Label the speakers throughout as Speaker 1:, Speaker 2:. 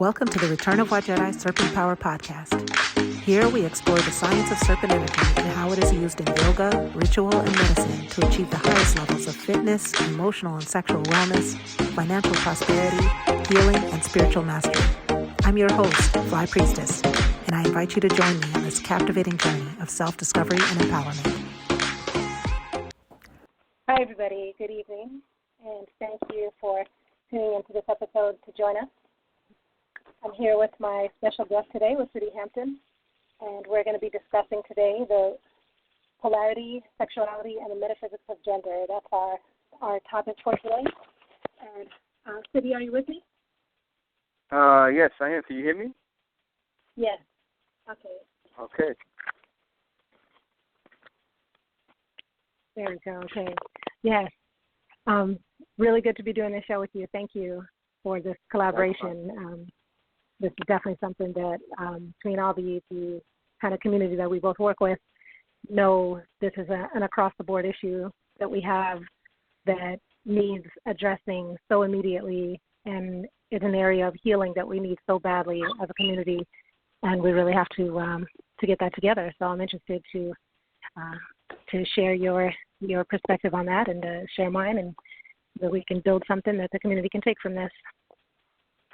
Speaker 1: Welcome to the Return of WADJEDI Serpent Power Podcast. Here we explore the science of serpent energy and how it is used in yoga, ritual, and medicine to achieve the highest levels of fitness, emotional and sexual wellness, financial prosperity, healing, and spiritual mastery. I'm your host, Fly Priestess, and I invite you to join me on this captivating journey of self-discovery and empowerment.
Speaker 2: Hi, everybody. Good evening, and thank you for tuning into this episode to join us. I'm here with my special guest today, with Judy Hampton, and we're going to be discussing today the polarity, sexuality, and the metaphysics of gender. That's our topic for today. And Judy, are you with me?
Speaker 3: Yes, I am. Can you hear me?
Speaker 2: Yes. Okay.
Speaker 3: Okay.
Speaker 2: There we go. Okay. Yes. Really good to be doing this show with you. Thank you for this collaboration. This is definitely something that between all the kind of community that we both work with, know this is an across-the-board issue that we have that needs addressing so immediately and is an area of healing that we need so badly as a community, and we really have to get that together. So I'm interested to share your perspective on that and to share mine, and that we can build something that the community can take from this.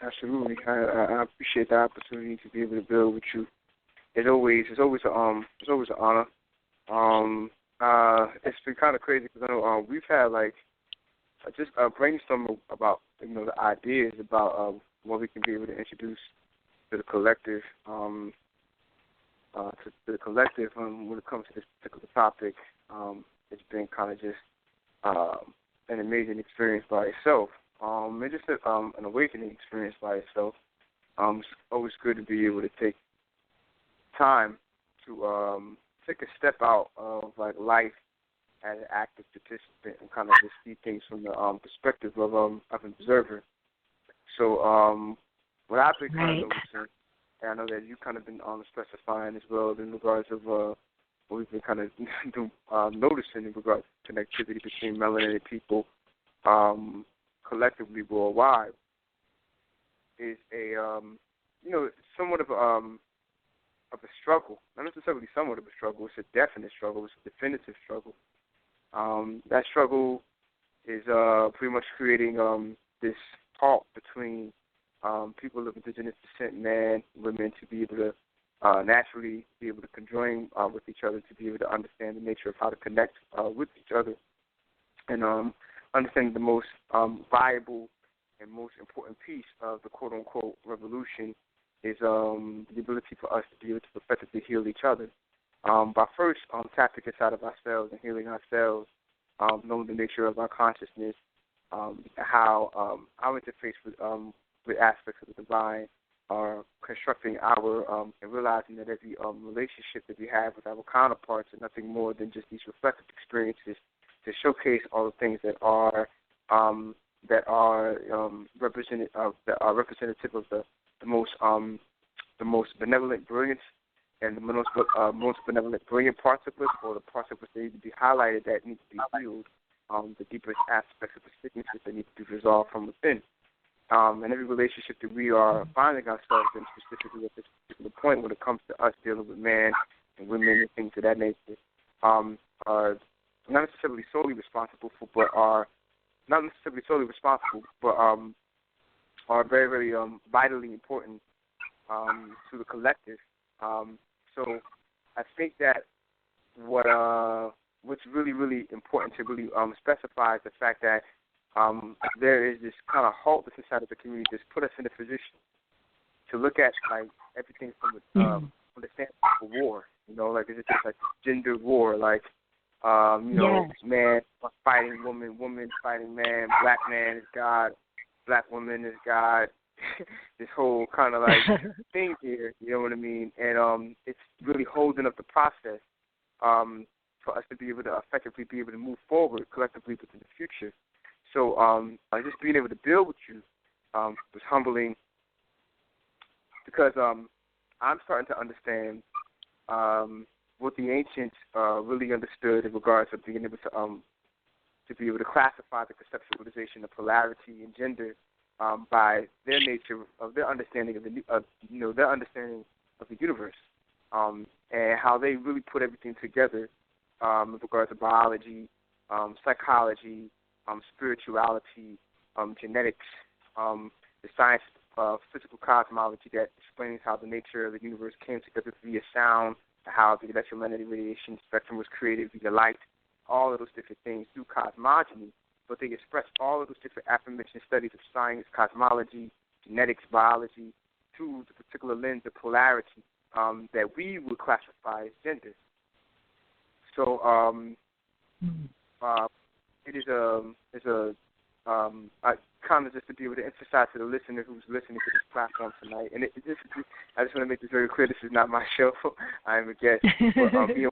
Speaker 3: Absolutely. I appreciate the opportunity to be able to build with you. It's always an honor. It's been kind of crazy because I know we've had just brainstorm about the ideas about what we can be able to introduce to the collective, when it comes to this particular topic. It's been kind of just an amazing experience by itself. It's just an awakening experience by itself. It's always good to be able to take time to take a step out of life as an active participant and kind of just see things from the perspective of an observer. So what I've been kind of noticing, and I know that you've kind of been specifying as well in regards of what we've been kind of noticing in regards to connectivity between melanated people collectively worldwide is a somewhat of a struggle. Not necessarily somewhat of a struggle. It's a definite struggle. It's a definitive struggle. That struggle is pretty much creating this talk between people of indigenous descent, men, women, to be able to naturally be able to conjoin with each other, to be able to understand the nature of how to connect with each other, and understanding the most viable and most important piece of the quote-unquote revolution is the ability for us to be able to effectively heal each other. By first tapping inside of ourselves and healing ourselves, knowing the nature of our consciousness, how our interface with aspects of the divine are constructing our and realizing that every relationship that we have with our counterparts are nothing more than just these reflective experiences to showcase all the things that are representative of the most benevolent brilliance and the most benevolent brilliant parts of us, or the parts of us that need to be highlighted, that need to be healed, the deepest aspects of the sicknesses that need to be resolved from within. And every relationship that we are finding ourselves in, specifically at this particular point when it comes to us dealing with men and women and things of that nature, are not necessarily solely responsible for, but are very, very vitally important to the collective. So I think that what's really, really important to really specify is the fact that there is this kind of haltness inside of the community that's put us in a position to look at everything from the standpoint of war. Is it just gender war,
Speaker 2: Yes.
Speaker 3: Man fighting woman, woman fighting man, black man is God, black woman is God. This whole kind of thing here, you know what I mean? And it's really holding up the process for us to be able to effectively be able to move forward collectively within the future. So just being able to build with you was humbling, because I'm starting to understand what the ancients really understood in regards to being able to be able to classify the conceptualization of polarity and gender by their nature of their understanding of their understanding of the universe, and how they really put everything together with regards to biology, psychology, spirituality, genetics, the science of physical cosmology that explains how the nature of the universe came together via sound, how the electromagnetic radiation spectrum was created via light, all of those different things through cosmogony. But they express all of those different aforementioned studies of science, cosmology, genetics, biology, through the particular lens of polarity that we would classify as gender. So it is kind of just to be able to emphasize to the listener who's listening to this platform tonight. And I just want to make this very clear. This is not my show. I am a guest. But me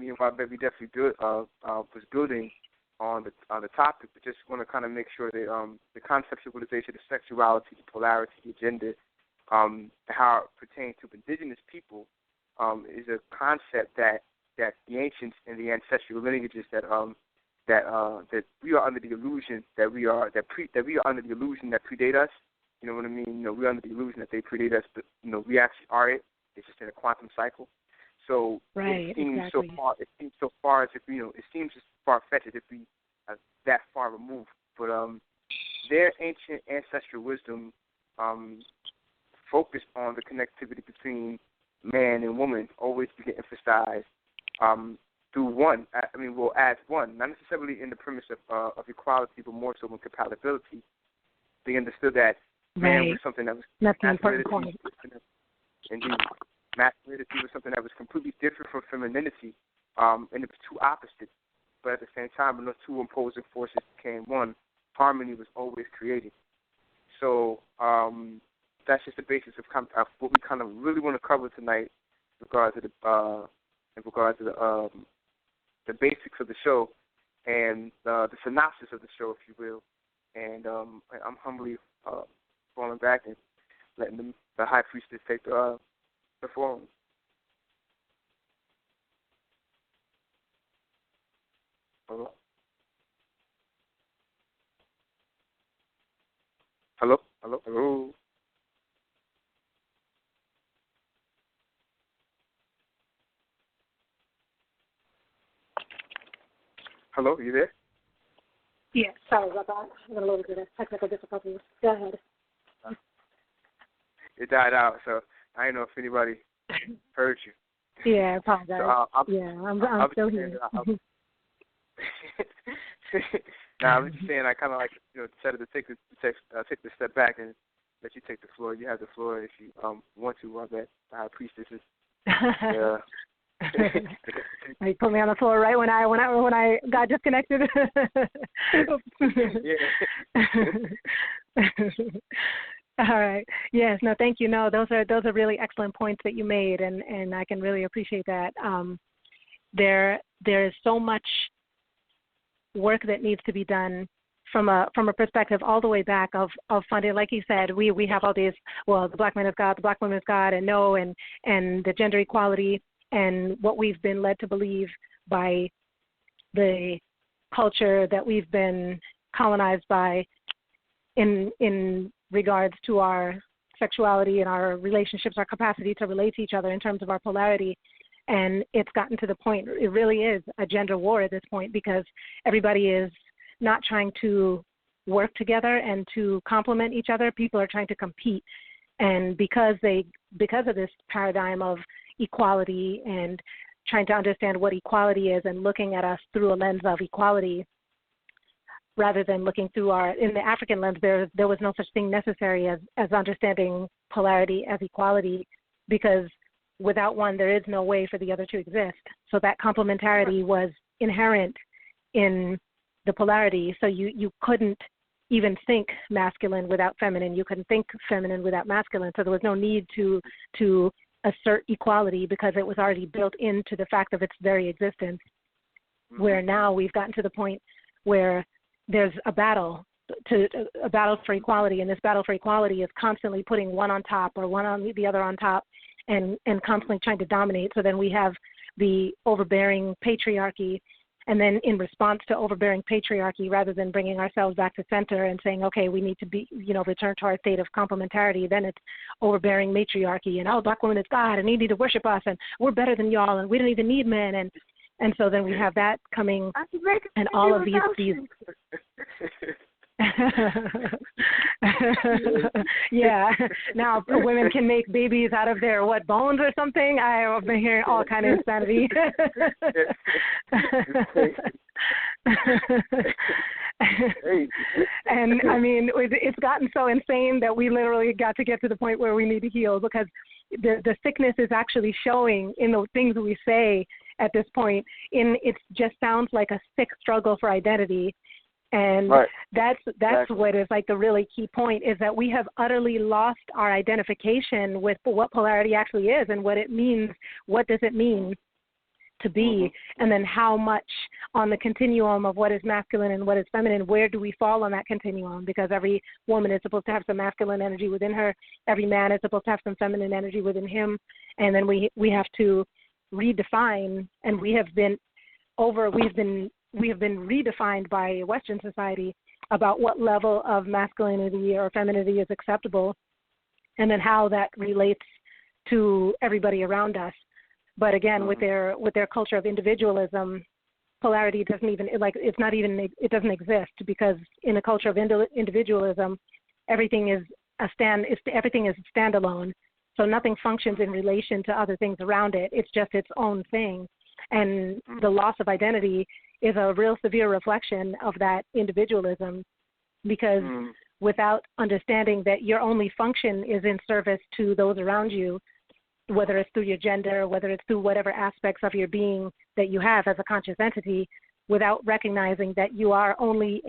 Speaker 3: and Wadjet, we definitely was building on the topic, but just want to kind of make sure that the conceptualization of sexuality, the polarity, the gender, how it pertains to indigenous people, is a concept that the ancients and the ancestral lineages that we are under the illusion that we are under the illusion that predate us. You know what I mean? We're under the illusion that they predate us, but we actually are it. It's just in a quantum cycle. So it seems
Speaker 2: exactly.
Speaker 3: so far as if it seems as far fetched if we are that far removed. But their ancient ancestral wisdom focused on the connectivity between man and woman, always being emphasized through one. As one, not necessarily in the premise of equality, but more so in compatibility. They understood that man was something that was masculinity. Indeed, masculinity was something that was completely different from femininity, and it was two opposites. But at the same time, when those two opposing forces became one, harmony was always created. So that's just the basis of what we kind of really want to cover tonight, in regards to the basics of the show and the synopsis of the show, if you will. And I'm humbly falling back and letting the high priestess take the forum. Hello? Hello? Hello? Hello? Hello, are you there?
Speaker 2: Yeah, sorry about that. I'm going to load it. Technical difficulties. Go ahead.
Speaker 3: It died out, so I don't know if anybody heard you.
Speaker 2: Yeah, I apologize.
Speaker 3: So
Speaker 2: I'm still here.
Speaker 3: Now, I'm just saying I kind of like decided to take the step back and let you take the floor. You have the floor if you want to. I bet the high priestesses. Yeah.
Speaker 2: You put me on the floor right when I got disconnected.
Speaker 3: Yeah.
Speaker 2: All right. Yes. No. Thank you. No. Those are really excellent points that you made, and I can really appreciate that. There is so much work that needs to be done from a perspective all the way back of funding. Like you said, we have all these. Well, the black man is God, the black woman is God, and no, and the gender equality. And what we've been led to believe by the culture that we've been colonized by in regards to our sexuality and our relationships, our capacity to relate to each other in terms of our polarity. And it's gotten to the point, it really is a gender war at this point, because everybody is not trying to work together and to complement each other. People are trying to compete. And because of this paradigm of equality and trying to understand what equality is and looking at us through a lens of equality rather than looking through in the African lens, there was no such thing necessary as understanding polarity as equality, because without one there is no way for the other to exist. So that complementarity was inherent in the polarity. So you couldn't even think masculine without feminine. You couldn't think feminine without masculine. So there was no need to assert equality, because it was already built into the fact of its very existence. Where now we've gotten to the point where there's a battle for equality, and this battle for equality is constantly putting one on top or one on the other on top, and constantly trying to dominate. So then we have the overbearing patriarchy And then in response to overbearing patriarchy, rather than bringing ourselves back to center and saying, okay, we need to be, return to our state of complementarity, then it's overbearing matriarchy and, Black women is God and they need to worship us and we're better than y'all and we don't even need men. And so then we have that coming and all of these yeah. Now women can make babies out of their bones or something. I've been hearing all kind of insanity. And I mean, it's gotten so insane that we literally got to get to the point where we need to heal, because the sickness is actually showing in the things we say at this point. It just sounds like a sick struggle for identity. And
Speaker 3: right.
Speaker 2: that's
Speaker 3: exactly.
Speaker 2: what is like the really key point, is that we have utterly lost our identification with what polarity actually is and what it means. What does it mean to be? And then how much on the continuum of what is masculine and what is feminine, where do we fall on that continuum? Because every woman is supposed to have some masculine energy within her. Every man is supposed to have some feminine energy within him. And then we have to redefine, and we have been redefined by Western society about what level of masculinity or femininity is acceptable, and then how that relates to everybody around us. But again, with their culture of individualism, polarity doesn't even it doesn't exist, because in a culture of individualism, everything is standalone. So nothing functions in relation to other things around it. It's just its own thing. And the loss of identity is a real severe reflection of that individualism, because without understanding that your only function is in service to those around you, whether it's through your gender, whether it's through whatever aspects of your being that you have as a conscious entity, without recognizing that you are only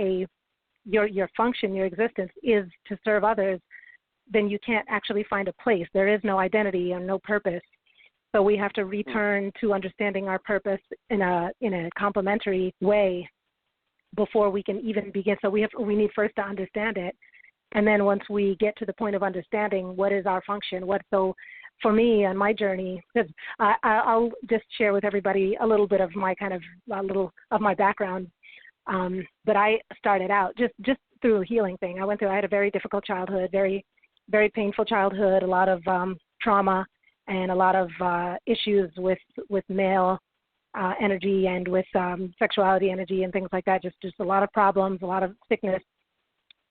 Speaker 2: your function, your existence is to serve others, then you can't actually find a place. There is no identity and no purpose. So we have to return to understanding our purpose in a complementary way before we can even begin. So we need first to understand it, and then once we get to the point of understanding what is our function, so for me on my journey, because I'll just share with everybody a little bit of my my background. But I started out just through a healing thing. I had a very difficult childhood, very, very painful childhood, a lot of trauma, and a lot of issues with male energy and with sexuality energy and things like that, just a lot of problems, a lot of sickness.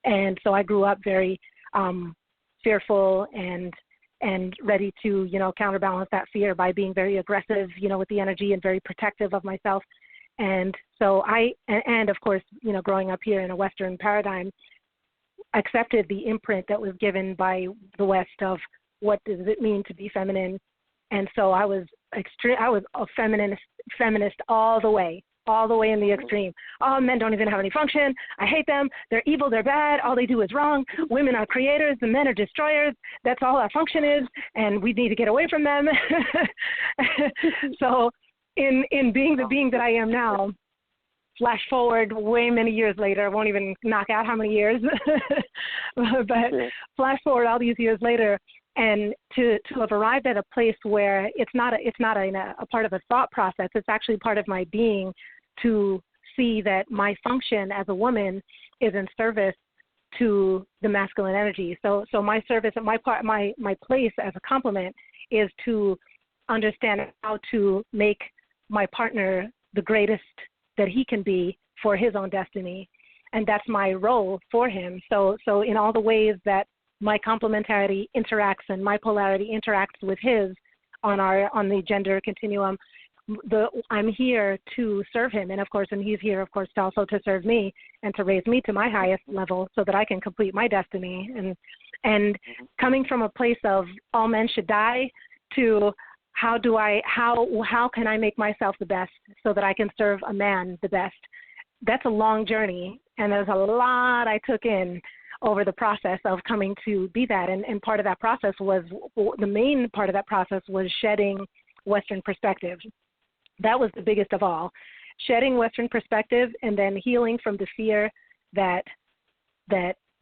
Speaker 2: And so I grew up very fearful and ready to, counterbalance that fear by being very aggressive, with the energy, and very protective of myself. And so and of course, growing up here in a Western paradigm, accepted the imprint that was given by the West of what does it mean to be feminine. And so I was a feminist all the way in the extreme. Oh, men don't even have any function. I hate them. They're evil. They're bad. All they do is wrong. Women are creators. The men are destroyers. That's all our function is, and we need to get away from them. So in being the being that I am now, flash forward way many years later, I won't even knock out how many years, but flash forward all these years later, and to have arrived at a place where it's not a part of a thought process. It's actually part of my being to see that my function as a woman is in service to the masculine energy. So my service, my place as a complement is to understand how to make my partner the greatest that he can be for his own destiny, and that's my role for him. So in all the ways that my complementarity interacts and my polarity interacts with his on the gender continuum, I'm here to serve him, and he's here, of course, also to serve me and to raise me to my highest level so that I can complete my destiny. And coming from a place of all men should die to how can I make myself the best so that I can serve a man the best? That's a long journey, and there's a lot I took in over the process of coming to be that. And part of that process the main part of that process was shedding Western perspective. That was the biggest of all. Shedding Western perspective, and then healing from the fear that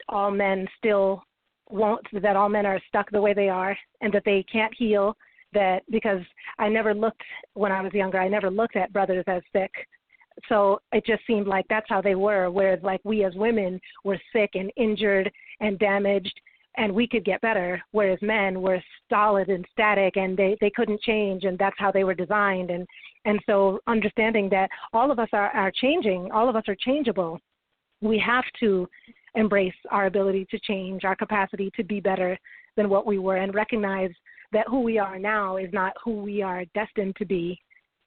Speaker 2: all men that all men are stuck the way they are, and that they can't heal. That because when I was younger, I never looked at brothers as sick. So it just seemed like that's how they were, whereas like we as women were sick and injured and damaged, and we could get better, whereas men were stolid and static, and they couldn't change, and that's how they were designed. And so understanding that all of us are changing, all of us are changeable, we have to embrace our ability to change, our capacity to be better than what we were, and recognize that who we are now is not who we are destined to be.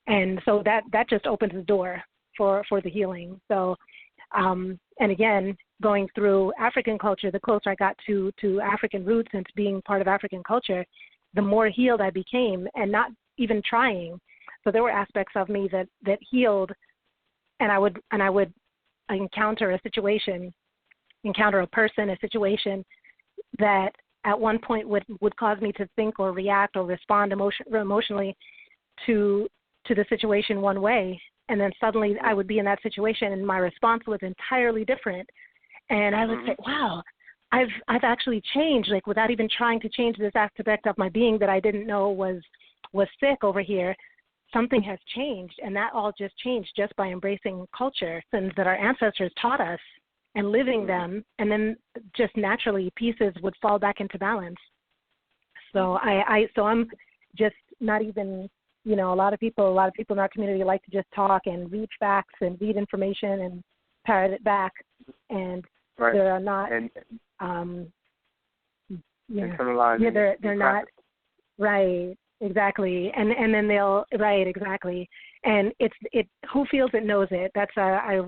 Speaker 2: And so that just opens the door for the healing. So, and again, going through African culture, the closer I got to African roots and to being part of African culture, the more healed I became, and not even trying. So there were aspects of me that healed, and I would encounter a person, a situation that at one point would cause me to think or react or respond emotionally to the situation one way. And then suddenly I would be in that situation and my response was entirely different. And I would say, wow, I've actually changed, like without even trying to change this aspect of my being that I didn't know was sick over here. Something has changed, and that all just changed just by embracing culture and that our ancestors taught us and living them, and then just naturally pieces would fall back into balance. So I'm just not even, a lot of people in our community like to just talk and read facts and read information and parrot it back, and
Speaker 3: right.
Speaker 2: they're not they're not right. Exactly, and then they'll exactly, and it who feels it knows it. That's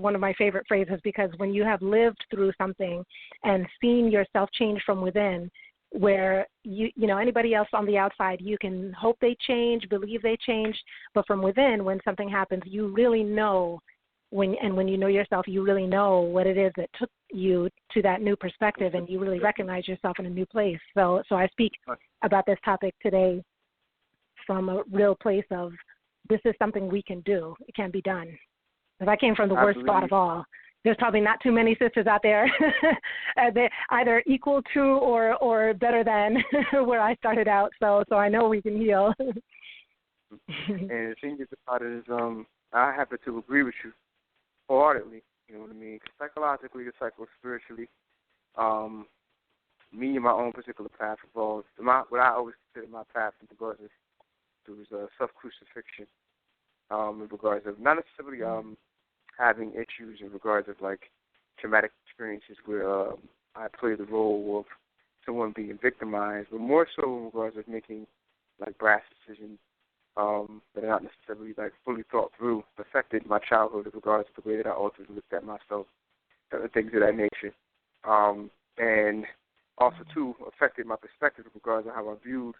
Speaker 2: one of my favorite phrases, because when you have lived through something and seen yourself change from within, where you anybody else on the outside, you can hope they change, believe they change, but from within, when something happens, you really know when you know yourself, you really know what it is that took you to that new perspective, and you really recognize yourself in a new place. So I speak about this topic today from a real place of, this is something we can do. It can be done. Because I came from the worst spot of all. There's probably not too many sisters out there that either equal to or better than where I started out. So I know we can heal.
Speaker 3: And the thing about it is, I happen to agree with you wholeheartedly. You know what I mean? Psychologically, psycho-spiritually, me and my own particular path evolved. What I always consider my path in regards to was self-crucifixion, in regards of not necessarily having issues in regards of like traumatic experiences where I played the role of someone being victimized, but more so in regards of making like brash decisions that are not necessarily like fully thought through, affected my childhood in regards to the way that I ultimately looked at myself, and things of that nature, and also too affected my perspective in regards of how I viewed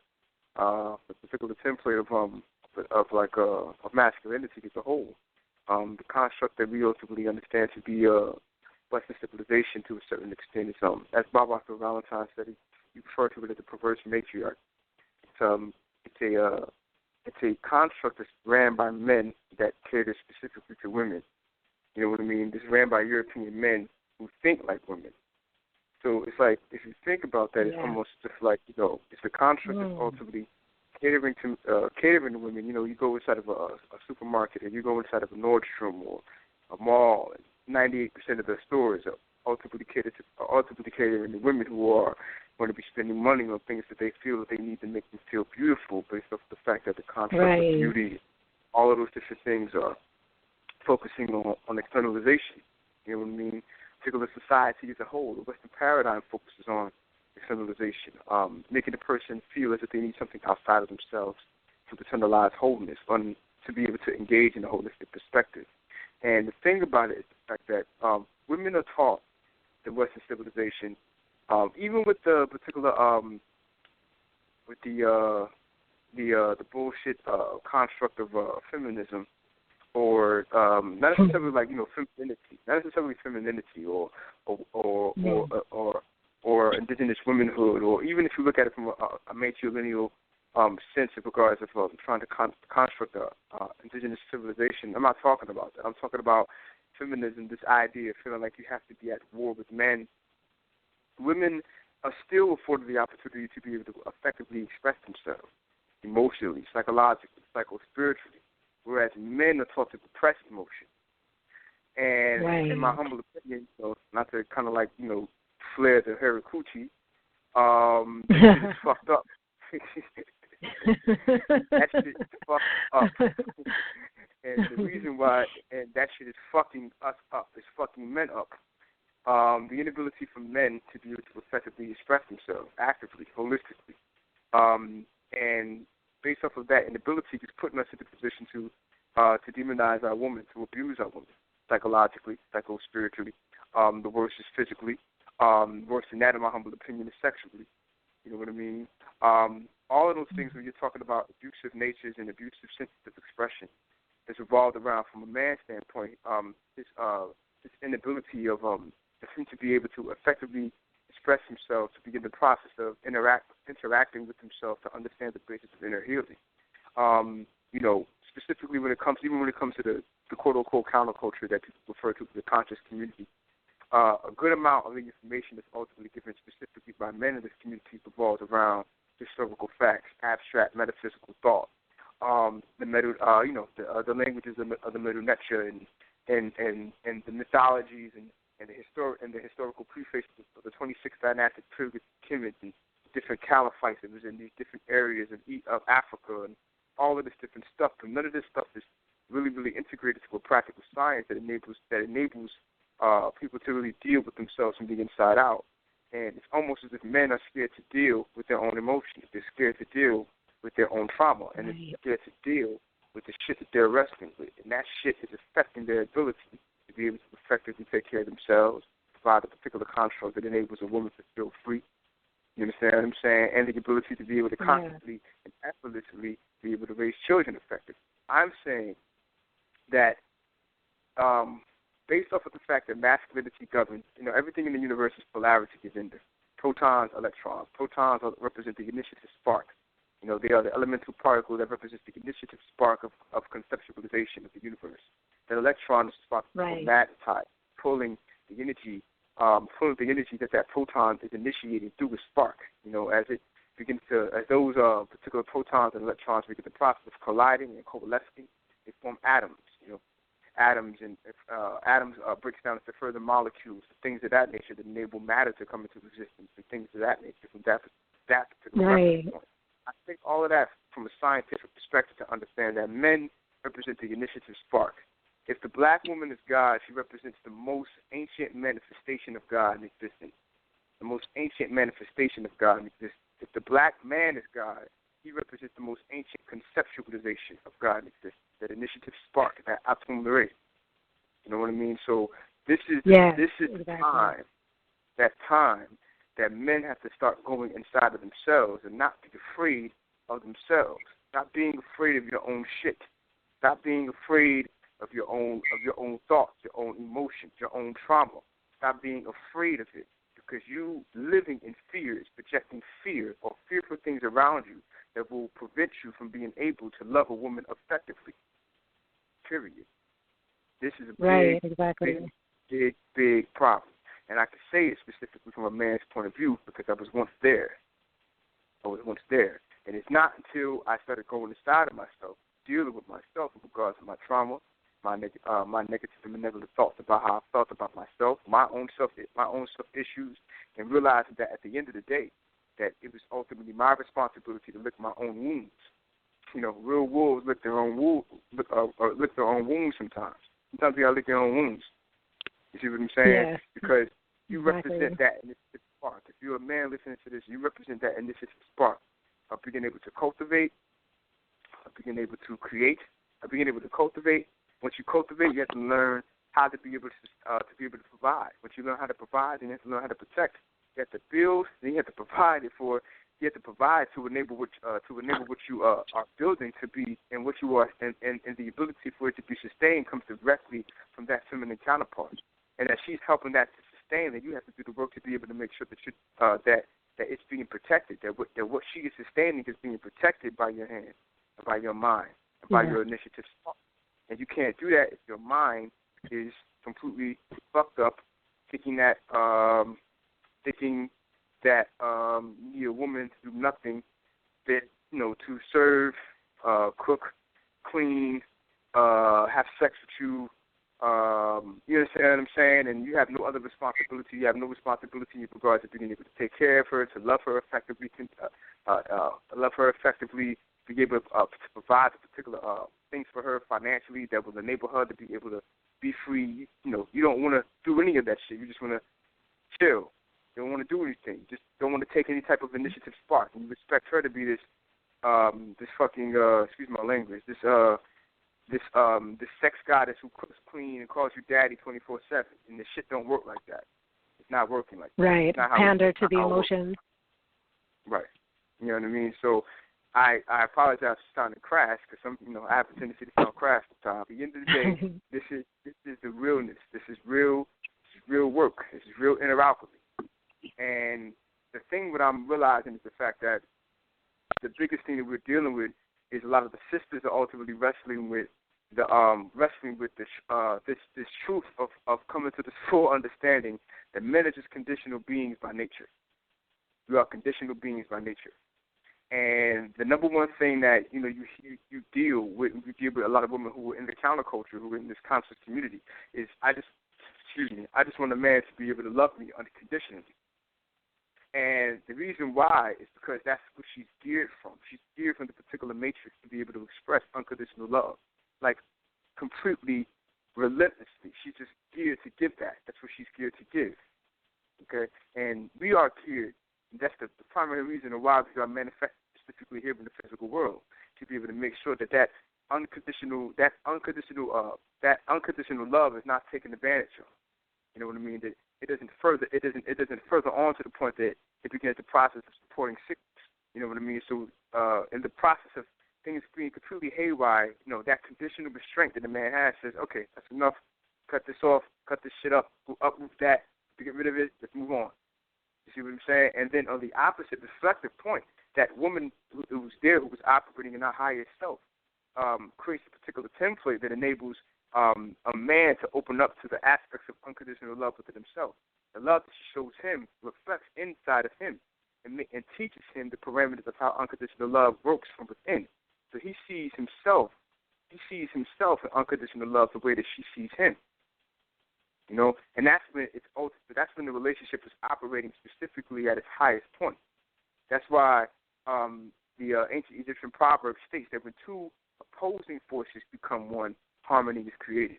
Speaker 3: the particular template of masculinity as a whole, the construct that we ultimately understand to be Western civilization to a certain extent is, as Bob Arthur Valentine said, he referred to it as the perverse matriarch. It's a construct that's ran by men that cater specifically to women. You know what I mean? It's ran by European men who think like women. So it's like, if you think about that, it's almost just like, it's a construct that's ultimately catering to women. You go inside of a supermarket, or you go inside of a Nordstrom or a mall, and 98% of the stores are ultimately catering to women who are going to be spending money on things that they feel that they need to make them feel beautiful, based off the fact that the construct of beauty, all of those different things are focusing on externalization. You know what I mean? Particular society as a whole, the Western paradigm focuses on externalization, making the person feel as if they need something outside of themselves to internalize wholeness, to be able to engage in a holistic perspective. And the thing about it is the fact that women are taught in Western civilization, even with the particular the bullshit construct of feminism, or not necessarily like femininity, or indigenous womanhood, or even if you look at it from a matrilineal sense in regards of trying to construct indigenous civilization. I'm not talking about that. I'm talking about feminism, this idea of feeling like you have to be at war with men. Women are still afforded the opportunity to be able to effectively express themselves emotionally, psychologically, psycho-spiritually, whereas men are taught to repress emotion. And in my humble opinion, not to kind of like, flare the Harakuchi, that shit is fucked up. That shit is fucked up. And the reason why, and that shit is fucking us up, is fucking men up. The inability for men to be able to effectively express themselves actively, holistically. And based off of that inability, is putting us in the position to demonize our woman, to abuse our woman, psychologically, psycho-spiritually. The worst is physically. Worse than that, in my humble opinion, is sexually. You know what I mean? All of those things when you're talking about abusive natures and abusive sensitive expression is revolved around, from a man's standpoint, this inability of him to be able to effectively express himself, to begin the process of interacting with himself, to understand the basis of inner healing. Specifically when it comes to the quote-unquote counterculture that people refer to as the conscious community, a good amount of the information that's ultimately given specifically by men in this community revolves around historical facts, abstract metaphysical thought, the languages of the Middle Nature and the mythologies and the historical prefaces of the 26th dynastic period Kemet and different caliphates that was in these different areas of Africa and all of this different stuff. But none of this stuff is really, really integrated to a practical science that enables people to really deal with themselves from the inside out. And it's almost as if men are scared to deal with their own emotions. They're scared to deal with their own trauma, and they're scared to deal with the shit that they're wrestling with. And that shit is affecting their ability to be able to effectively take care of themselves, provide a particular construct that enables a woman to feel free. You understand what I'm saying? And the ability to be able to consciously and effortlessly be able to raise children effectively. I'm saying that based off of the fact that masculinity governs, everything in the universe is polarity, is in there. Protons, electrons. Protons represent the initiative spark. They are the elemental particle that represents the initiative spark of conceptualization of the universe. The electron is the spark of magnetize, pulling the energy that proton is initiating through a spark. As those particular protons and electrons begin the process of colliding and coalescing, they form atoms. Atoms breaks down into further molecules, things of that nature that enable matter to come into existence, and things of that nature from that particular reference point. I think all of that from a scientific perspective to understand that men represent the initiative spark. If the black woman is God, she represents the most ancient manifestation of God in existence. The most ancient manifestation of God in existence. If the black man is God, he represents the most ancient conceptualization of God in existence. That initiative spark, that atom ray. You know what I mean? So this is exactly. time that men have to start going inside of themselves and not be afraid of themselves. Not being afraid of your own shit. Not being afraid of your own thoughts, your own emotions, your own trauma. Stop being afraid of it, because you living in fear is projecting fear or fearful things around you that will prevent you from being able to love a woman effectively. Period. This is a big problem. And I can say it specifically from a man's point of view because I was once there. And it's not until I started going inside of myself, dealing with myself in regards to my trauma, my negative and malevolent thoughts about how I felt about myself, my own self issues, and realizing that at the end of the day, that it was ultimately my responsibility to lick my own wounds. Real wolves lick their own wounds sometimes. Sometimes you gotta lick your own wounds. You see what I'm saying?
Speaker 2: Yes.
Speaker 3: Because you represent that initiative spark. If you're a man listening to this, you represent that initiative spark of being able to cultivate, of being able to create, of being able to cultivate. Once you cultivate, you have to learn how to be able to provide. Once you learn how to provide, then you have to learn how to protect. You have to build, then you have to provide it for. You have to provide to enable what you are building to be, and what you are, and the ability for it to be sustained comes directly from that feminine counterpart. And as she's helping that to sustain, then you have to do the work to be able to make sure that that it's being protected. That what she is sustaining is being protected by your hand, by your mind, and by your initiative spark. And you can't do that if your mind is completely fucked up, thinking that you need a woman to do nothing, that to serve, cook, clean, have sex with you, You understand what I'm saying? And you have no other responsibility. You have no responsibility in regards to being able to take care of her, to love her effectively, be able to provide particular things for her financially that will enable her to be able to be free. You don't want to do any of that shit. You just want to chill. You don't want to do anything. You just don't want to take any type of initiative spark. And you expect her to be this fucking excuse my language, this sex goddess who cooks clean and calls you daddy 24/7, and this shit don't work like that. It's not working like that.
Speaker 2: Right. Pander to the emotions.
Speaker 3: Right. You know what I mean? So I apologize for sounding crass because I have a tendency to sound crass sometimes. At the end of the day, this is the realness. This is real work. This is real inner alchemy. And the thing that I'm realizing is the fact that the biggest thing that we're dealing with is a lot of the sisters are ultimately wrestling with this truth of coming to this full understanding that men are just conditional beings by nature. We are conditional beings by nature. And the number one thing that you deal with a lot of women who are in the counterculture, who are in this conscious community, is I just want a man to be able to love me unconditionally. And the reason why is because that's what she's geared from. She's geared from the particular matrix to be able to express unconditional love, like completely relentlessly. She's just geared to give that. That's what she's geared to give. Okay? And we are geared. That's the primary reason why we are manifested specifically here in the physical world, to be able to make sure that unconditional love is not taken advantage of. You know what I mean? That it doesn't further on to the point that it begins the process of supporting sickness. You know what I mean? So in the process of things being completely haywire, that conditional restraint that the man has says, okay, that's enough. Cut this off. Cut this shit up. Uproot that. To get rid of it. Let's move on. You see what I'm saying? And then on the opposite reflective point, that woman who was there, who was operating in her higher self, creates a particular template that enables a man to open up to the aspects of unconditional love within himself. The love that she shows him reflects inside of him and teaches him the parameters of how unconditional love works from within. So he sees himself in unconditional love the way that she sees him. And that's when the relationship is operating specifically at its highest point. That's why the ancient Egyptian proverb states that when two opposing forces become one, harmony is created.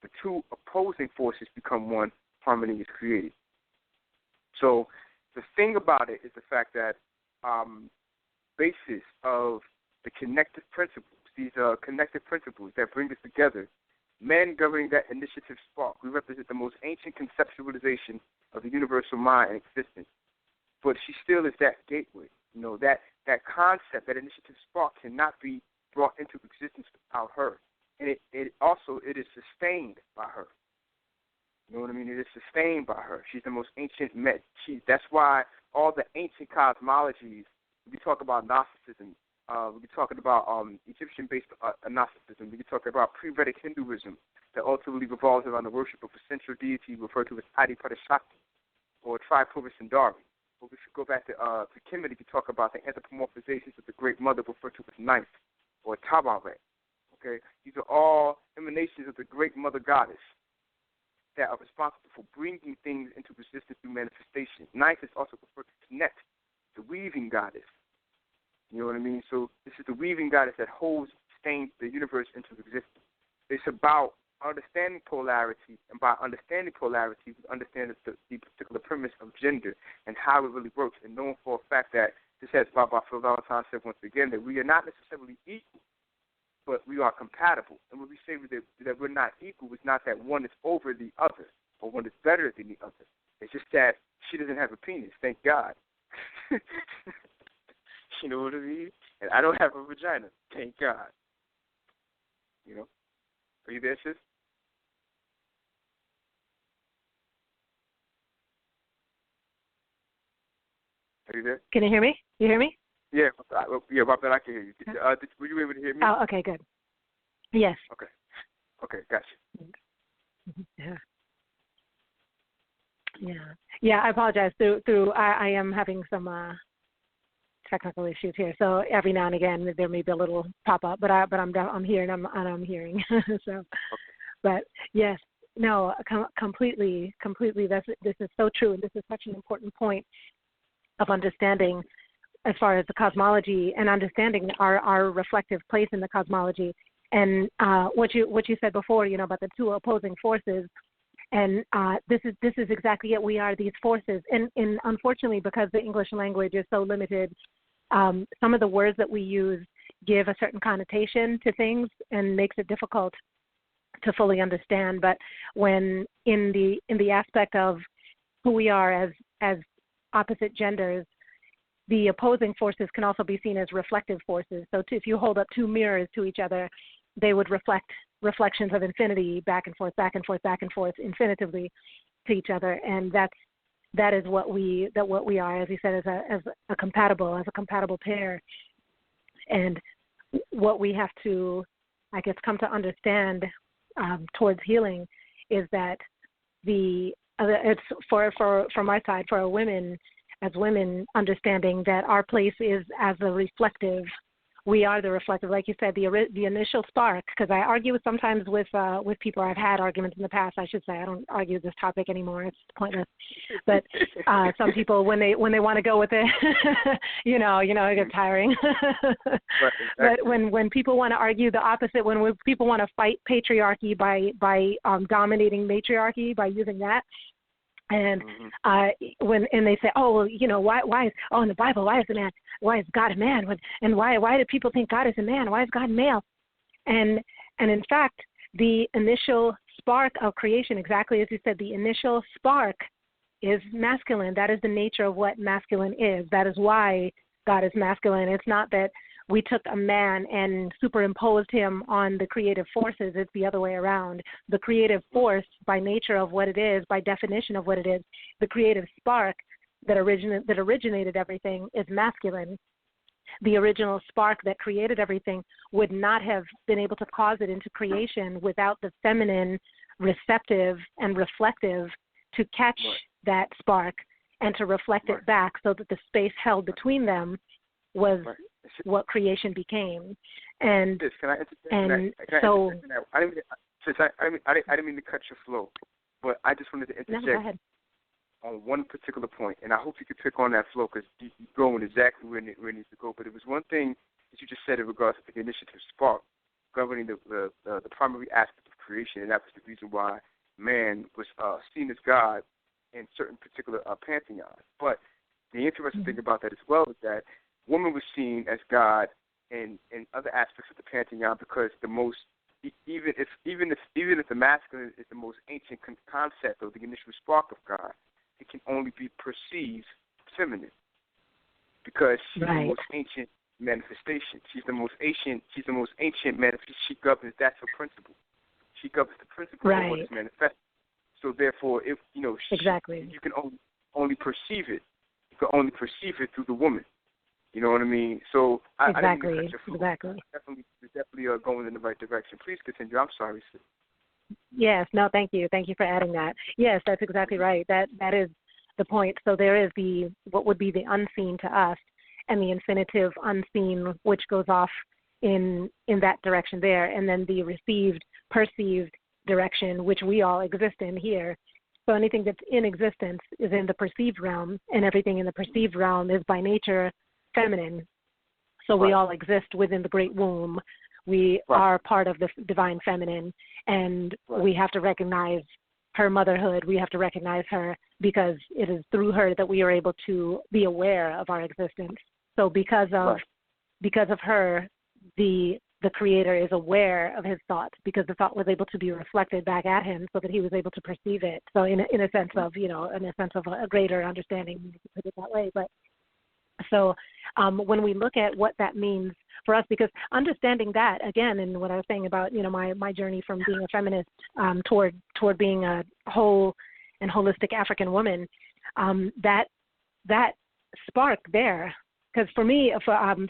Speaker 3: The two opposing forces become one, harmony is created. So the thing about it is the fact that basis of the connective principles, these connective principles that bring us together, men governing that initiative spark, we represent the most ancient conceptualization of the universal mind in existence. But she still is that gateway. That concept, that initiative spark cannot be brought into existence without her. And it is sustained by her. You know what I mean? It is sustained by her. She's the most ancient met. That's why all the ancient cosmologies, we talk about Gnosticism, we talk about Egyptian-based Gnosticism, we talk about pre-Vedic Hinduism that ultimately revolves around the worship of a central deity referred to as Adipati-Shakti or Tripura Sundari. Or we should go back to Kemet, we talk about the anthropomorphizations of the Great Mother referred to as Ninth or Tabaret. Okay, these are all emanations of the Great Mother Goddess that are responsible for bringing things into existence through manifestation. Ninth is also referred to Net, the weaving goddess. You know what I mean? So this is the weaving goddess that sustains the universe into existence. It's about understanding polarity, and by understanding polarity, we understand the particular premise of gender and how it really works, and knowing for a fact that this has Baba Phil Valentine said once again that we are not necessarily equal, but we are compatible. And when we say that we're not equal, it's not that one is over the other or one is better than the other. It's just that she doesn't have a penis, thank God. You know what I mean? And I don't have a vagina, thank God. Are you there, sis? Are you there?
Speaker 2: Can you hear me? You hear me?
Speaker 3: Yeah, Bob, I can hear you. Were you able to hear me?
Speaker 2: Oh, okay, good. Yes.
Speaker 3: Okay, gotcha.
Speaker 2: Yeah. I apologize. I am having some technical issues here, so every now and again there may be a little pop up, but I'm here and I'm hearing. So, But yes, no, completely. This is so true, and this is such an important point of understanding as far as the cosmology and understanding our reflective place in the cosmology. And what you said before, about the two opposing forces, and this is exactly it. We are these forces, and unfortunately, because the English language is so limited, some of the words that we use give a certain connotation to things and makes it difficult to fully understand. But when in the aspect of who we are as opposite genders, the opposing forces can also be seen as reflective forces. So if you hold up two mirrors to each other, they would reflect reflections of infinity back and forth, infinitively to each other. And that is what we are, as you said, as a compatible pair. And what we have to, I guess, come to understand towards healing is that it's for my side, for our women, as women, understanding that our place is as a reflective. We are the reflective, like you said, the initial spark. Because I argue sometimes with people. I've had arguments in the past. I should say I don't argue this topic anymore. It's pointless. But some people, when they want to go with it, it gets tiring. But when people want to argue the opposite, when people want to fight patriarchy by dominating matriarchy by using that. And when they say, why is in the Bible, why is God a man? And why do people think God is a man? Why is God male? And in fact, the initial spark of creation, exactly as you said, the initial spark is masculine. That is the nature of what masculine is. That is why God is masculine. It's not that we took a man and superimposed him on the creative forces. It's the other way around. The creative force, by nature of what it is, by definition of what it is, the creative spark that originated everything is masculine. The original spark that created everything would not have been able to cause it into creation without the feminine, receptive, and reflective to catch that spark and to reflect it back, so that the space held between them was what creation became. And
Speaker 3: can I interject? I didn't mean to cut your flow, but I just wanted to interject on one particular point, and I hope you could pick on that flow, because you're going exactly where it needs to go. But it was one thing that you just said in regards to the initiative spark governing the primary aspect of creation, and that was the reason why man was seen as God in certain particular pantheons. But the interesting thing about that as well is that woman was seen as God in other aspects of the pantheon, because even if the masculine is the most ancient concept of the initial spark of God, it can only be perceived feminine, because she's the most ancient manifestation. She's the most ancient manifestation. She governs. That's her principle. She governs the principle of what is manifested. So therefore, if you can only perceive it. You can only perceive it through the woman. You know what I mean? So I didn't mean to cut your flow.
Speaker 2: Exactly.
Speaker 3: Definitely going in the right direction. Please continue. I'm sorry, sis.
Speaker 2: Yes. No, thank you. Thank you for adding that. Yes, that's exactly right. That is the point. So there is what would be the unseen to us, and the infinitive unseen, which goes off in that direction there, and then the perceived direction, which we all exist in here. So anything that's in existence is in the perceived realm, and everything in the perceived realm is by nature feminine. So we all exist within the great womb. We are part of the divine feminine, and we have to recognize her motherhood. We have to recognize her, because it is through her that we are able to be aware of our existence. So because of her, the Creator is aware of his thoughts, because the thought was able to be reflected back at him, so that he was able to perceive it. So in a sense of a greater understanding, you could put it that way. But so when we look at what that means for us, because understanding that, again, and what I was saying about, my journey from being a feminist toward being a whole and holistic African woman, that spark there, because for me,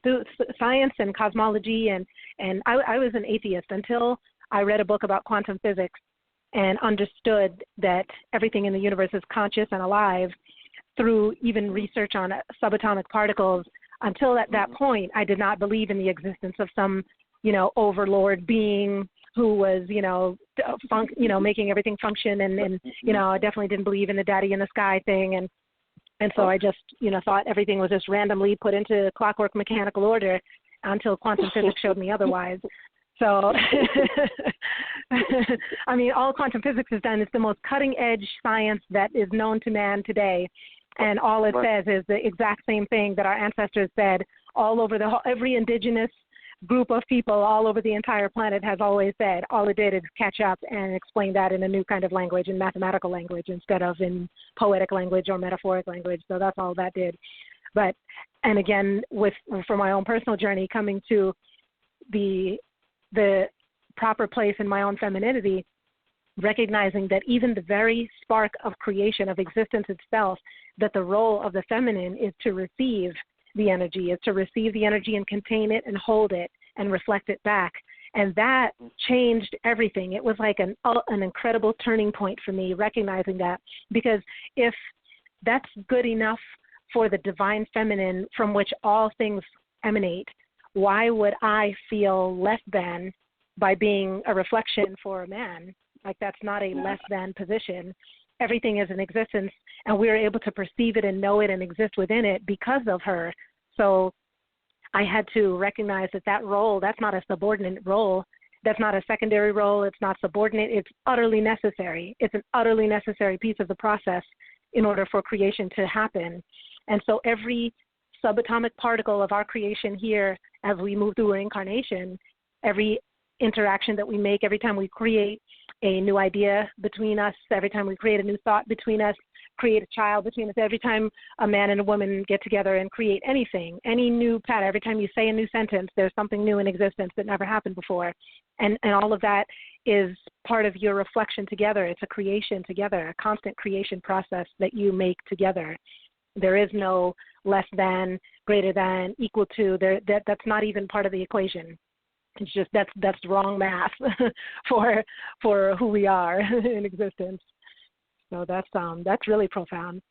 Speaker 2: through science and cosmology, and I was an atheist until I read a book about quantum physics and understood that everything in the universe is conscious and alive, through even research on subatomic particles. Until at that point, I did not believe in the existence of some, overlord being who was, making everything function, and I definitely didn't believe in the daddy in the sky thing, and so I just, thought everything was just randomly put into clockwork mechanical order until quantum physics showed me otherwise. So, I mean, all quantum physics has done is the most cutting-edge science that is known to man today, and all it says is the exact same thing that our ancestors said all over every indigenous group of people all over the entire planet has always said. All it did is catch up and explain that in a new kind of language, in mathematical language, instead of in poetic language or metaphoric language. So that's all that did. But, and again, for my own personal journey, coming to the proper place in my own femininity, recognizing that even the very spark of creation, of existence itself, that the role of the feminine is to receive the energy, and contain it and hold it and reflect it back. And that changed everything. It was like an incredible turning point for me, recognizing that, because if that's good enough for the divine feminine from which all things emanate, why would I feel less than by being a reflection for a man? Like, that's not a less than position. Everything is in existence, and we're able to perceive it and know it and exist within it because of her. So I had to recognize that role, that's not a subordinate role. That's not a secondary role. It's not subordinate. It's utterly necessary. It's an utterly necessary piece of the process in order for creation to happen. And so every subatomic particle of our creation here, as we move through our incarnation, every interaction that we make, every time we create a new idea between us, every time we create a new thought between us, create a child between us, every time a man and a woman get together and create anything, any new pattern, every time you say a new sentence, there's something new in existence that never happened before. And all of that is part of your reflection together. It's a creation together, a constant creation process that you make together. There is no less than, greater than, equal to. That's not even part of the equation. It's just that's wrong math for who we are in existence. So that's really profound.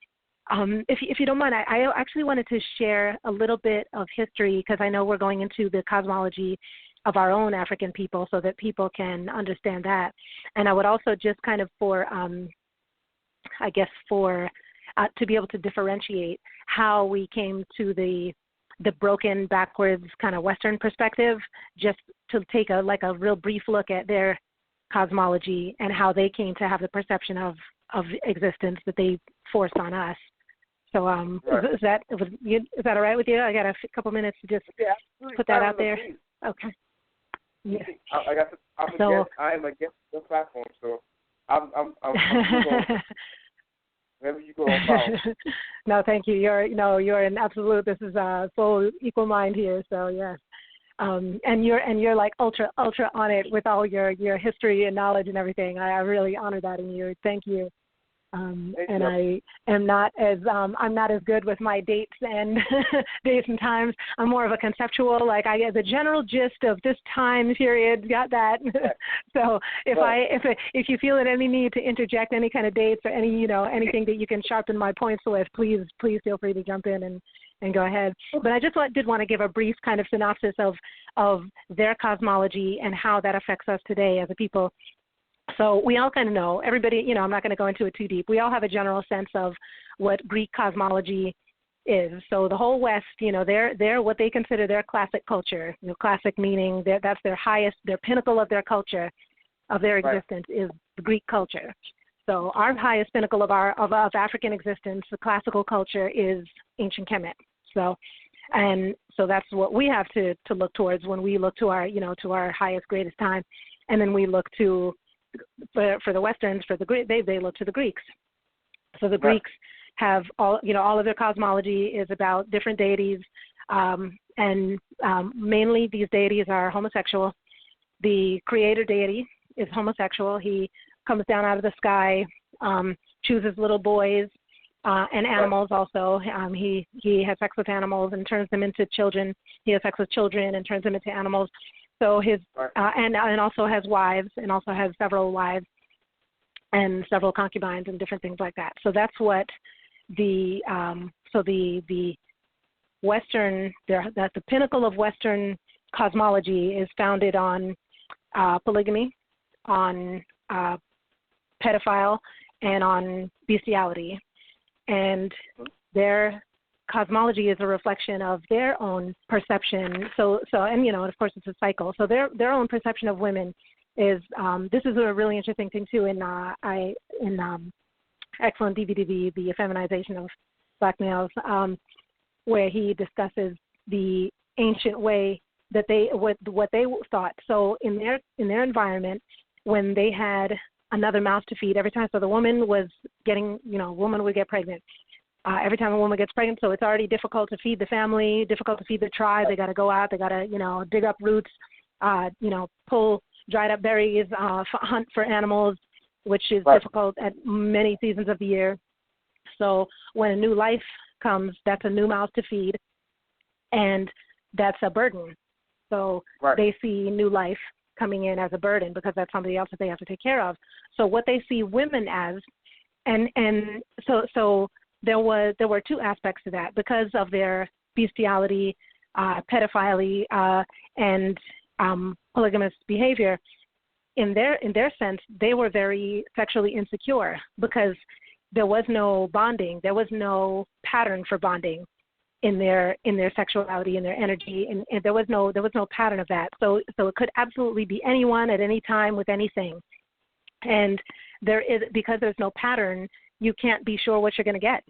Speaker 2: If you don't mind, I actually wanted to share a little bit of history, because I know we're going into the cosmology of our own African people, so that people can understand that. And I would also just kind of to be able to differentiate how we came to the broken, backwards kind of Western perspective, just to take a real brief look at their cosmology and how they came to have the perception of existence that they forced on us. So is that all right with you? I got a couple minutes to just put that out there. Okay. Yeah.
Speaker 3: I am against the platform, so I'm wherever you go, I'll follow.
Speaker 2: No, thank you. You're an absolute. This is a full equal mind here. So yes, and you're like ultra on it with all your history and knowledge and everything. I really honor that in you. Thank you. And I am not as I'm not as good with my dates and dates and times. I'm more of a conceptual, like I get the general gist of this time period. Got that? So if you feel any need to interject any kind of dates or anything that you can sharpen my points with, please feel free to jump in and go ahead. But I just did want to give a brief kind of synopsis of their cosmology and how that affects us today as a people. So we all kind of know, everybody, I'm not going to go into it too deep. We all have a general sense of what Greek cosmology is. So the whole West, they're what they consider their classic culture. Classic meaning that's their highest, their pinnacle of their culture, of their existence, is the Greek culture. So our highest pinnacle of African existence, the classical culture, is ancient Kemet. So that's what we have to look towards when we look to our highest, greatest time, and then we look to. For the Westerns, they look to the Greeks. So the Greeks have all of their cosmology is about different deities, and mainly these deities are homosexual. The creator deity is homosexual. He comes down out of the sky, chooses little boys and animals also. He has sex with animals and turns them into children. He has sex with children and turns them into animals. So and also has wives, and also has several wives and several concubines and different things like that. So that's what the Western, that's the pinnacle of Western cosmology, is founded on polygamy, on pedophile, and on bestiality. And their cosmology is a reflection of their own perception. So, and of course, it's a cycle. So their own perception of women is. This is a really interesting thing too. In excellent DVD, The Effeminization of Black Males, where he discusses the ancient way that what they thought. So in their environment, when they had another mouth to feed every time, so the woman was getting, woman would get pregnant. Every time a woman gets pregnant, so it's already difficult to feed the family, difficult to feed the tribe. They got to go out, they got to, dig up roots, pull dried up berries, hunt for animals, which is difficult at many seasons of the year. So when a new life comes, that's a new mouth to feed, and that's a burden. So they see new life coming in as a burden because that's somebody else that they have to take care of. So what they see women as, and so there were two aspects to that because of their bestiality, pedophilia, and polygamous behavior. In their sense, they were very sexually insecure because there was no bonding, there was no pattern for bonding in their sexuality, in their energy, and there was no pattern of that. So it could absolutely be anyone at any time with anything, and because there's no pattern, you can't be sure what you're going to get.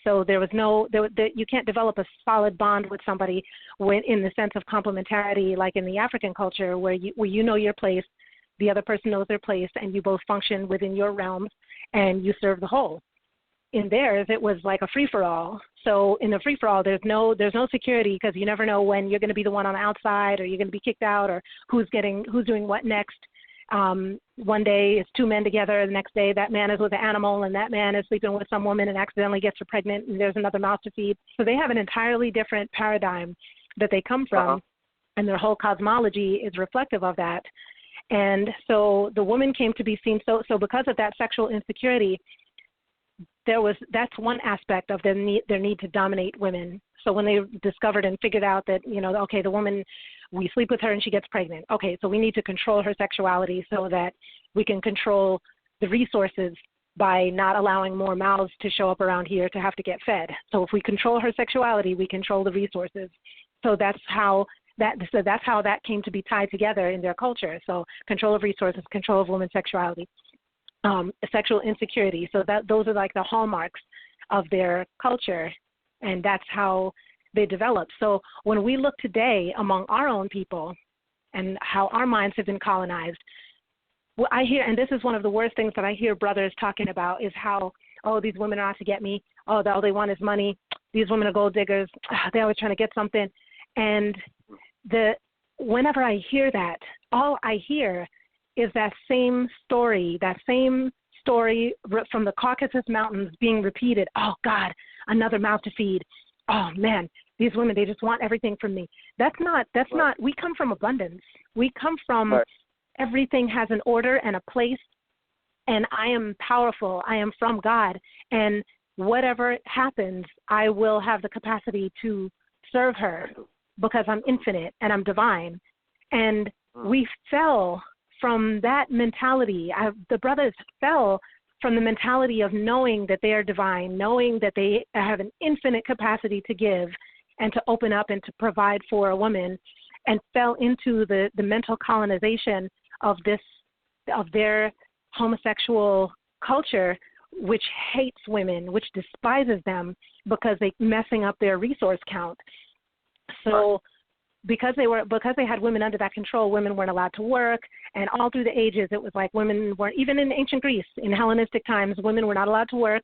Speaker 2: So you can't develop a solid bond with somebody in the sense of complementarity, like in the African culture, where you know your place, the other person knows their place, and you both function within your realms, and you serve the whole. In theirs, it was like a free-for-all. So in the free-for-all, there's no security because you never know when you're going to be the one on the outside, or you're going to be kicked out, or who's doing what next. One day it's two men together, the next day that man is with an animal, and that man is sleeping with some woman and accidentally gets her pregnant, and there's another mouth to feed. So they have an entirely different paradigm that they come from, and their whole cosmology is reflective of that. And so the woman came to be seen. So because of that sexual insecurity, that's one aspect of their need to dominate women. So when they discovered and figured out that, okay, the woman, we sleep with her and she gets pregnant. Okay, so we need to control her sexuality so that we can control the resources by not allowing more mouths to show up around here to have to get fed. So if we control her sexuality, we control the resources. So that's how that came to be tied together in their culture. So control of resources, control of women's sexuality, sexual insecurity. So those are like the hallmarks of their culture, and that's how they develop. So when we look today among our own people and how our minds have been colonized, what I hear, and this is one of the worst things that I hear brothers talking about, is how, these women are out to get me. All they want is money. These women are gold diggers. They're always trying to get something. And whenever I hear that, all I hear is that same story from the Caucasus Mountains being repeated. Oh, God, another mouth to feed. Oh, man, these women, they just want everything from me. That's not, we come from abundance. We come from everything has an order and a place, and I am powerful. I am from God, and whatever happens, I will have the capacity to serve her because I'm infinite and I'm divine. And we fell from that mentality. The brothers fell from the mentality of knowing that they are divine, knowing that they have an infinite capacity to give and to open up and to provide for a woman, and fell into the mental colonization of their homosexual culture, which hates women, which despises them because they're messing up their resource count. So because they had women under that control, women weren't allowed to work, and all through the ages, it was like women weren't, even in ancient Greece, in Hellenistic times, women were not allowed to work.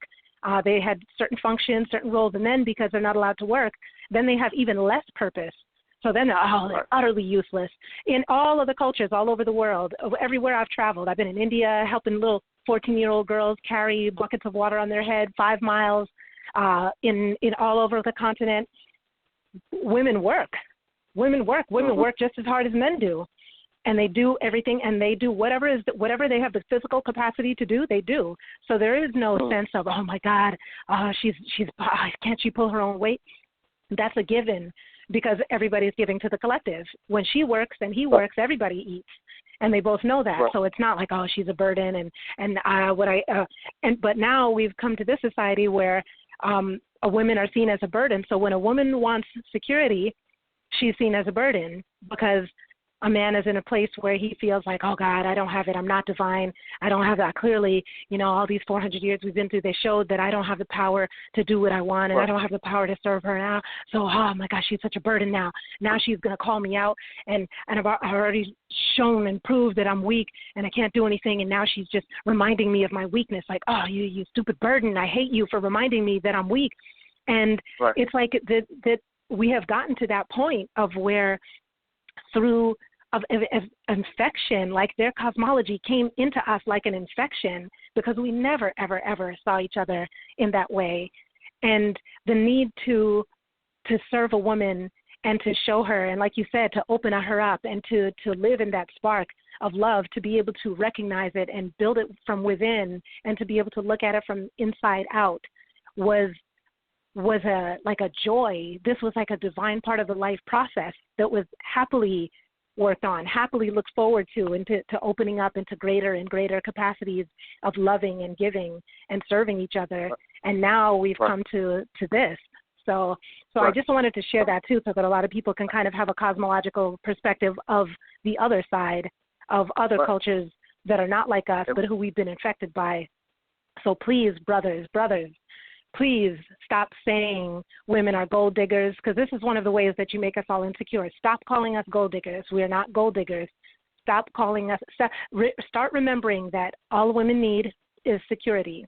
Speaker 2: They had certain functions, certain roles, and then because they're not allowed to work, then they have even less purpose. So then they're utterly useless. In all of the cultures all over the world, everywhere I've traveled, I've been in India helping little 14-year-old girls carry buckets of water on their head 5 miles, in all over the continent. Women work. Women work just as hard as men do, and they do everything, and they do whatever they have the physical capacity to do. They do. So there is no sense of, oh my God, can't she pull her own weight? That's a given because everybody's giving to the collective. When she works and he works, everybody eats, and they both know that.
Speaker 3: Right.
Speaker 2: So it's not like, oh, she's a burden, but now we've come to this society where women are seen as a burden. So when a woman wants security, she's seen as a burden because a man is in a place where he feels like, oh, God, I don't have it. I'm not divine. I don't have that. Clearly, all these 400 years we've been through, they showed that I don't have the power to do what I want, and
Speaker 3: right.
Speaker 2: I don't have the power to serve her now. So, oh, my gosh, she's such a burden now. Now she's going to call me out, and I've already shown and proved that I'm weak and I can't do anything, and now she's just reminding me of my weakness, like, oh, you stupid burden. I hate you for reminding me that I'm weak. And
Speaker 3: right.
Speaker 2: it's like that we have gotten to that point of where through of infection, like their cosmology came into us like an infection because we never, ever, ever saw each other in that way. And the need to serve a woman and to show her, and like you said, to open her up and to live in that spark of love, to be able to recognize it and build it from within and to be able to look at it from inside out was like a joy. This was like a divine part of the life process that was happily worked on, happily looked forward to, and to opening up into greater and greater capacities of loving and giving and serving each other. And now we've come to this. So I just wanted to share that too, so that a lot of people can kind of have a cosmological perspective of the other side of other cultures that are not like us, but who we've been infected by. So please, brothers, please stop saying women are gold diggers, because this is one of the ways that you make us all insecure. Stop calling us gold diggers. We are not gold diggers. Stop calling us. Start remembering that all women need is security.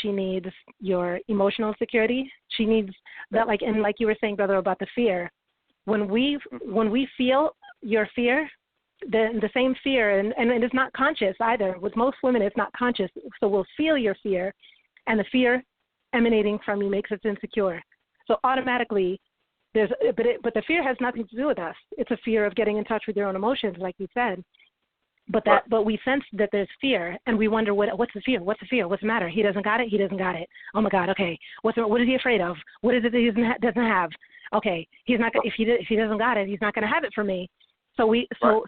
Speaker 2: She needs your emotional security. She needs that, like you were saying, brother, about the fear. When we feel your fear, the same fear, and it is not conscious either. With most women, it's not conscious. So we'll feel your fear, and the fear emanating from you makes us insecure. So automatically, but the fear has nothing to do with us. It's a fear of getting in touch with your own emotions, like you said. But we sense that there's fear, and we wonder what's the fear? What's the fear? What's the matter? He doesn't got it. He doesn't got it. Oh my God. Okay. What is he afraid of? What is it that he doesn't have? Okay. He's not. If he doesn't got it, he's not going to have it for me. So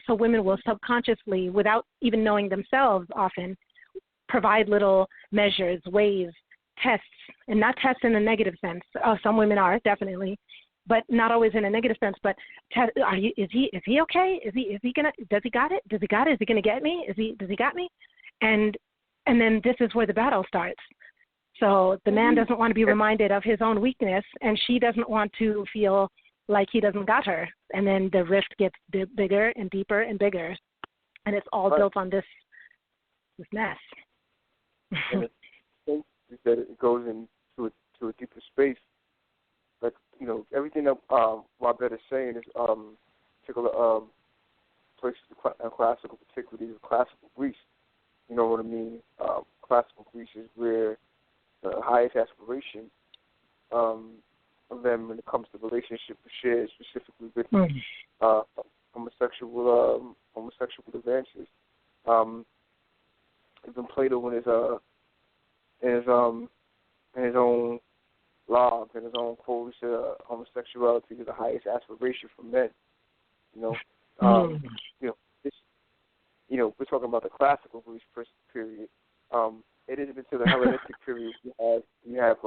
Speaker 2: so women will subconsciously, without even knowing themselves, often provide little measures, ways, tests, and not tests in a negative sense. Some women are, definitely, but not always in a negative sense. But is he okay? Does he got it? Is he gonna get me? Does he got me? And then this is where the battle starts. So the man doesn't want to be reminded of his own weakness, and she doesn't want to feel like he doesn't got her. And then the rift gets bigger and deeper and bigger, and it's all built on this mess.
Speaker 3: And it's that it goes into a deeper space. Like, everything that Wadjet is saying is particular places in classical, particularly classical Greece. You know what I mean? Classical Greece is where the highest aspiration of them when it comes to relationship was shared, specifically with homosexual advances. Even Plato in his own log, in his own quote, he said homosexuality is the highest aspiration for men. We're talking about the classical Greece period. It isn't until the Hellenistic period you have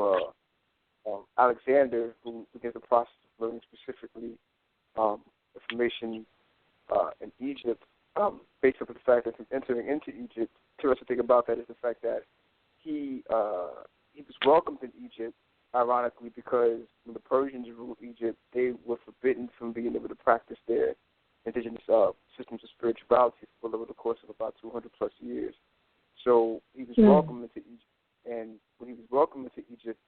Speaker 3: Alexander, who begins the process of learning specifically information in Egypt, based on the fact that he's entering into Egypt. The interesting thing about that is the fact that he was welcomed in Egypt, ironically, because when the Persians ruled Egypt, they were forbidden from being able to practice their indigenous systems of spirituality for over the course of about 200 plus years. So he was welcomed into Egypt, and when he was welcomed into Egypt,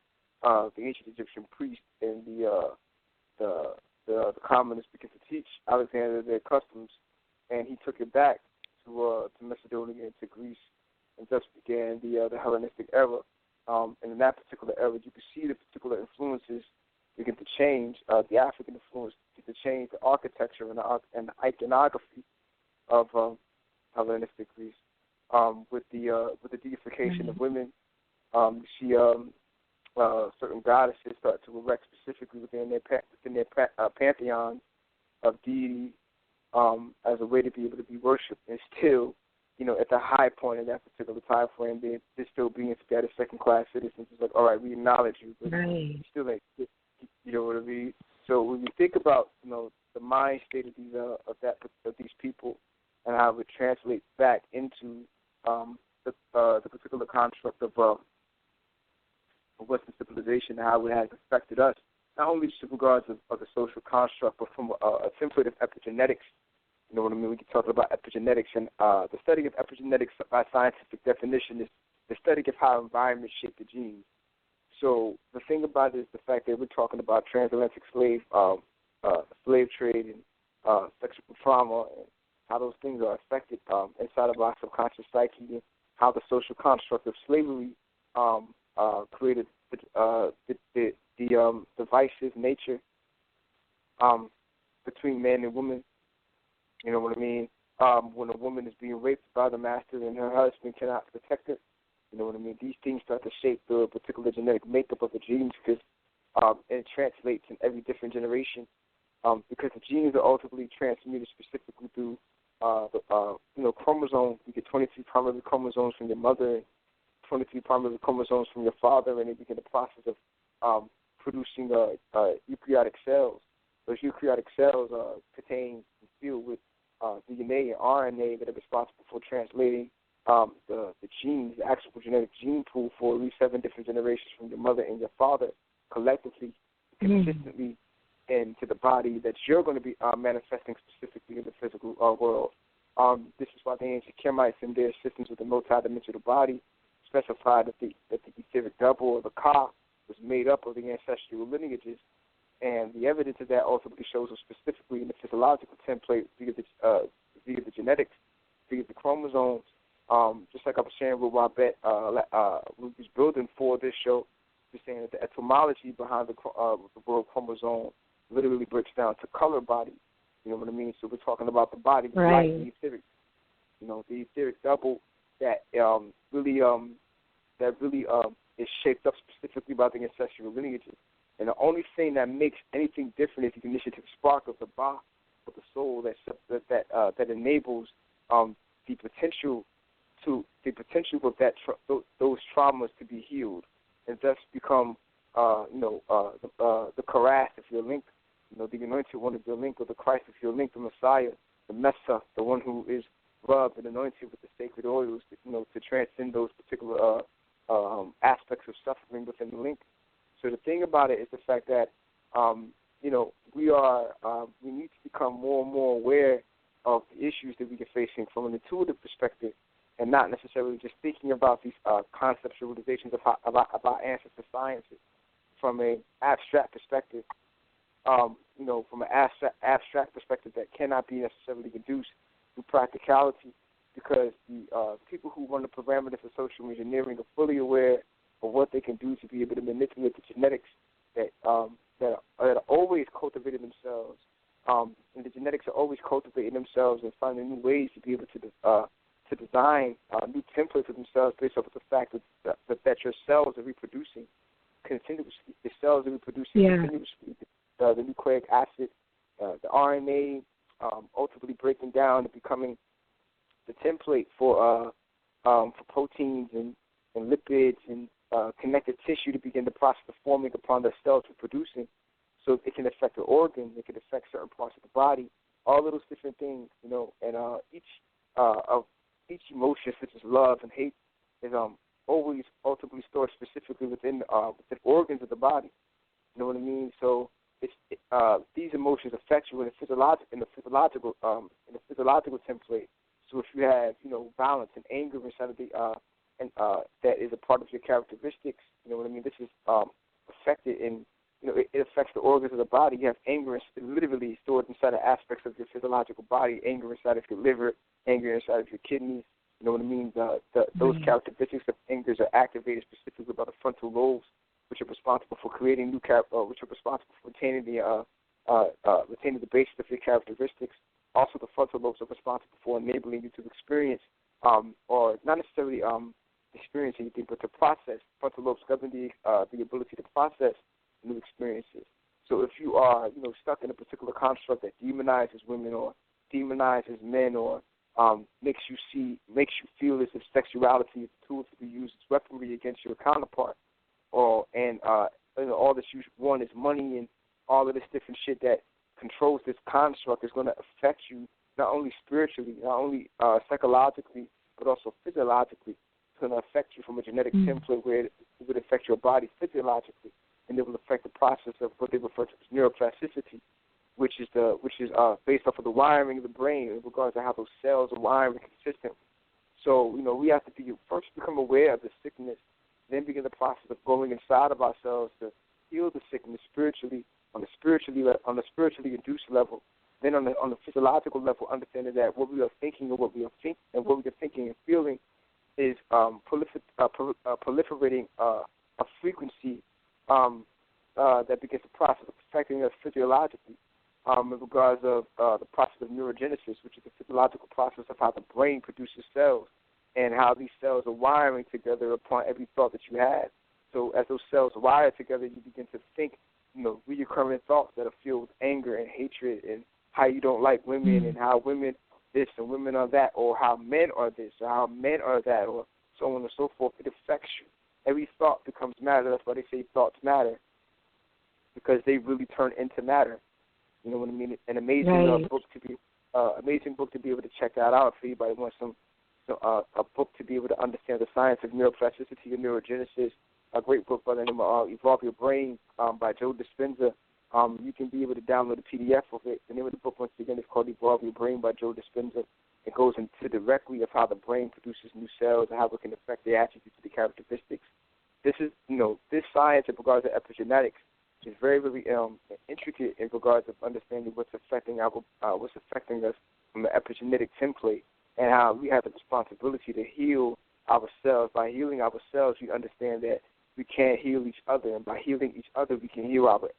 Speaker 3: the ancient Egyptian priest and the communists began to teach Alexander their customs, and he took it back to Macedonia and to Greece, and thus began the Hellenistic era. And in that particular era, you could see the particular influences begin to change. The African influence begin to change the architecture and the iconography of Hellenistic Greece. With the deification of women, you see certain goddesses start to erect specifically within their pantheon of deity as a way to be able to be worshipped, and still, at the high point in that particular time frame, they're still being scattered second-class citizens. It's like, all right, we acknowledge you, but you still ain't, you know what I mean? So when you think about, the mind state of these people and how it translates back into the particular construct of Western civilization, how it has affected us, not only just in regards of the social construct, but from a template of epigenetics. You know what I mean? We can talk about epigenetics, and the study of epigenetics by scientific definition is the study of how environment shape the genes. So the thing about it is the fact that we're talking about transatlantic slave trade and sexual trauma, and how those things are affected inside of our subconscious psyche, and how the social construct of slavery created the divisive nature between man and woman. You know what I mean? When a woman is being raped by the master and her husband cannot protect her, you know what I mean? These things start to shape the particular genetic makeup of the genes, because it translates in every different generation, because the genes are ultimately transmuted specifically through chromosomes. You get 23 primary chromosomes from your mother and 23 primary chromosomes from your father, and they begin the process of producing eukaryotic cells. Those eukaryotic cells contain and filled with DNA and RNA that are responsible for translating the genes, the actual genetic gene pool for at least 7 different generations from your mother and your father collectively, consistently into the body that you're going to be manifesting specifically in the physical world. This is why the ancient Kemites in their systems of the multidimensional body specified that the etheric double, or the Ka, was made up of the ancestral lineages, and the evidence of that ultimately shows us specifically in the physiological template via the genetics, via the chromosomes. Just like I was sharing with Wadjet, we was building for this show, just saying that the etymology behind the word chromosome literally breaks down to color body. You know what I mean? So we're talking about the body, right, like the etheric, the etheric double that really is shaped up specifically by the ancestral lineages. And the only thing that makes anything different is the initiative spark of the Ba, of the soul, that enables the potential of those traumas to be healed, and thus become the Karath if you're linked, the anointed one if you're linked, or the Christ if you're linked, the Messiah, the Messa, the one who is rubbed and anointed with the sacred oils, to transcend those particular aspects of suffering within the link. So the thing about it is the fact that we need to become more and more aware of the issues that we are facing from an intuitive perspective, and not necessarily just thinking about these conceptualizations about ancestor sciences from an abstract perspective. From an abstract perspective that cannot be necessarily reduced through practicality, because the people who run the parameters of social engineering are fully aware of what they can do to be able to manipulate the genetics that are always cultivating themselves, and the genetics are always cultivating themselves and finding new ways to be able to design new templates of themselves based off of the fact that your cells are reproducing continuously. The cells are reproducing continuously. The nucleic acid, the RNA, ultimately breaking down and becoming the template for proteins and lipids and connective tissue to begin the process of forming upon the cells reproducing, so it can affect the organs, it can affect certain parts of the body, all of those different things, and each emotion, such as love and hate, is always ultimately stored specifically within organs of the body. You know what I mean? So these emotions affect you in the physiological template. So if you have violence and anger inside of that is a part of your characteristics, you know what I mean? This is affected in it affects the organs of the body. You have anger literally stored inside the aspects of your physiological body. Anger inside of your liver, anger inside of your kidneys. You know what I mean? Those characteristics of anger are activated specifically by the frontal lobes, which are responsible for creating which are responsible for retaining the basis of your characteristics. Also, the frontal lobes are responsible for enabling you to experience, or not necessarily experience anything, but to process. Frontal lobes govern the ability to process new experiences. So if you are, stuck in a particular construct that demonizes women or demonizes men or makes you feel as if sexuality is a tool to be used as weaponry against your counterpart, and all that you want is money and all of this different shit that controls this construct is going to affect you not only spiritually, not only psychologically, but also physiologically. It's going to affect you from a genetic template where it would affect your body physiologically, and it will affect the process of what they refer to as neuroplasticity, which is based off of the wiring of the brain in regards to how those cells are wiring consistently. So, we have to first become aware of the sickness, then begin the process of going inside of ourselves to heal the sickness spiritually, on the spiritually induced level. Then on the physiological level, understanding that what we are thinking and what we are thinking and feeling is proliferating a frequency that begins the process of affecting us physiologically in regards of the process of neurogenesis, which is the physiological process of how the brain produces cells and how these cells are wiring together upon every thought that you have. So as those cells wire together, you begin to think, recurrent thoughts that are filled with anger and hatred and how you don't like women and how women this and women are that, or how men are this or how men are that, or so on and so forth. It affects you. Every thought becomes matter. That's why they say thoughts matter, because they really turn into matter. You know what I mean? An amazing book to be able to check that out if anybody wants a book to be able to understand the science of neuroplasticity and neurogenesis. A great book by the name of Evolve Your Brain by Joe Dispenza. You can be able to download a PDF of it. The name of the book, once again, is called Evolve Your Brain by Joe Dispenza. It goes into directly of how the brain produces new cells and how it can affect the attributes of the characteristics. This is, this science in regards to epigenetics is very, very intricate in regards of understanding what's affecting us from the epigenetic template and how we have the responsibility to heal ourselves. By healing ourselves, we understand that we can't heal each other, and by healing each other, we can heal our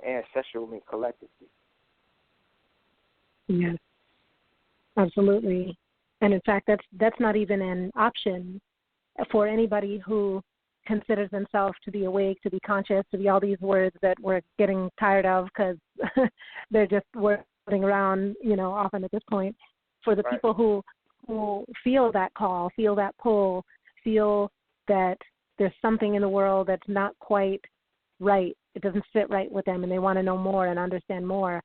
Speaker 3: ancestral and collectively.
Speaker 2: Yes, absolutely. And in fact, that's not even an option for anybody who considers themselves to be awake, to be conscious, to be all these words that we're getting tired of because they're just floating around, often at this point. For the people who feel that call, feel that pull, feel that there's something in the world that's not quite right, it doesn't sit right with them, and they want to know more and understand more.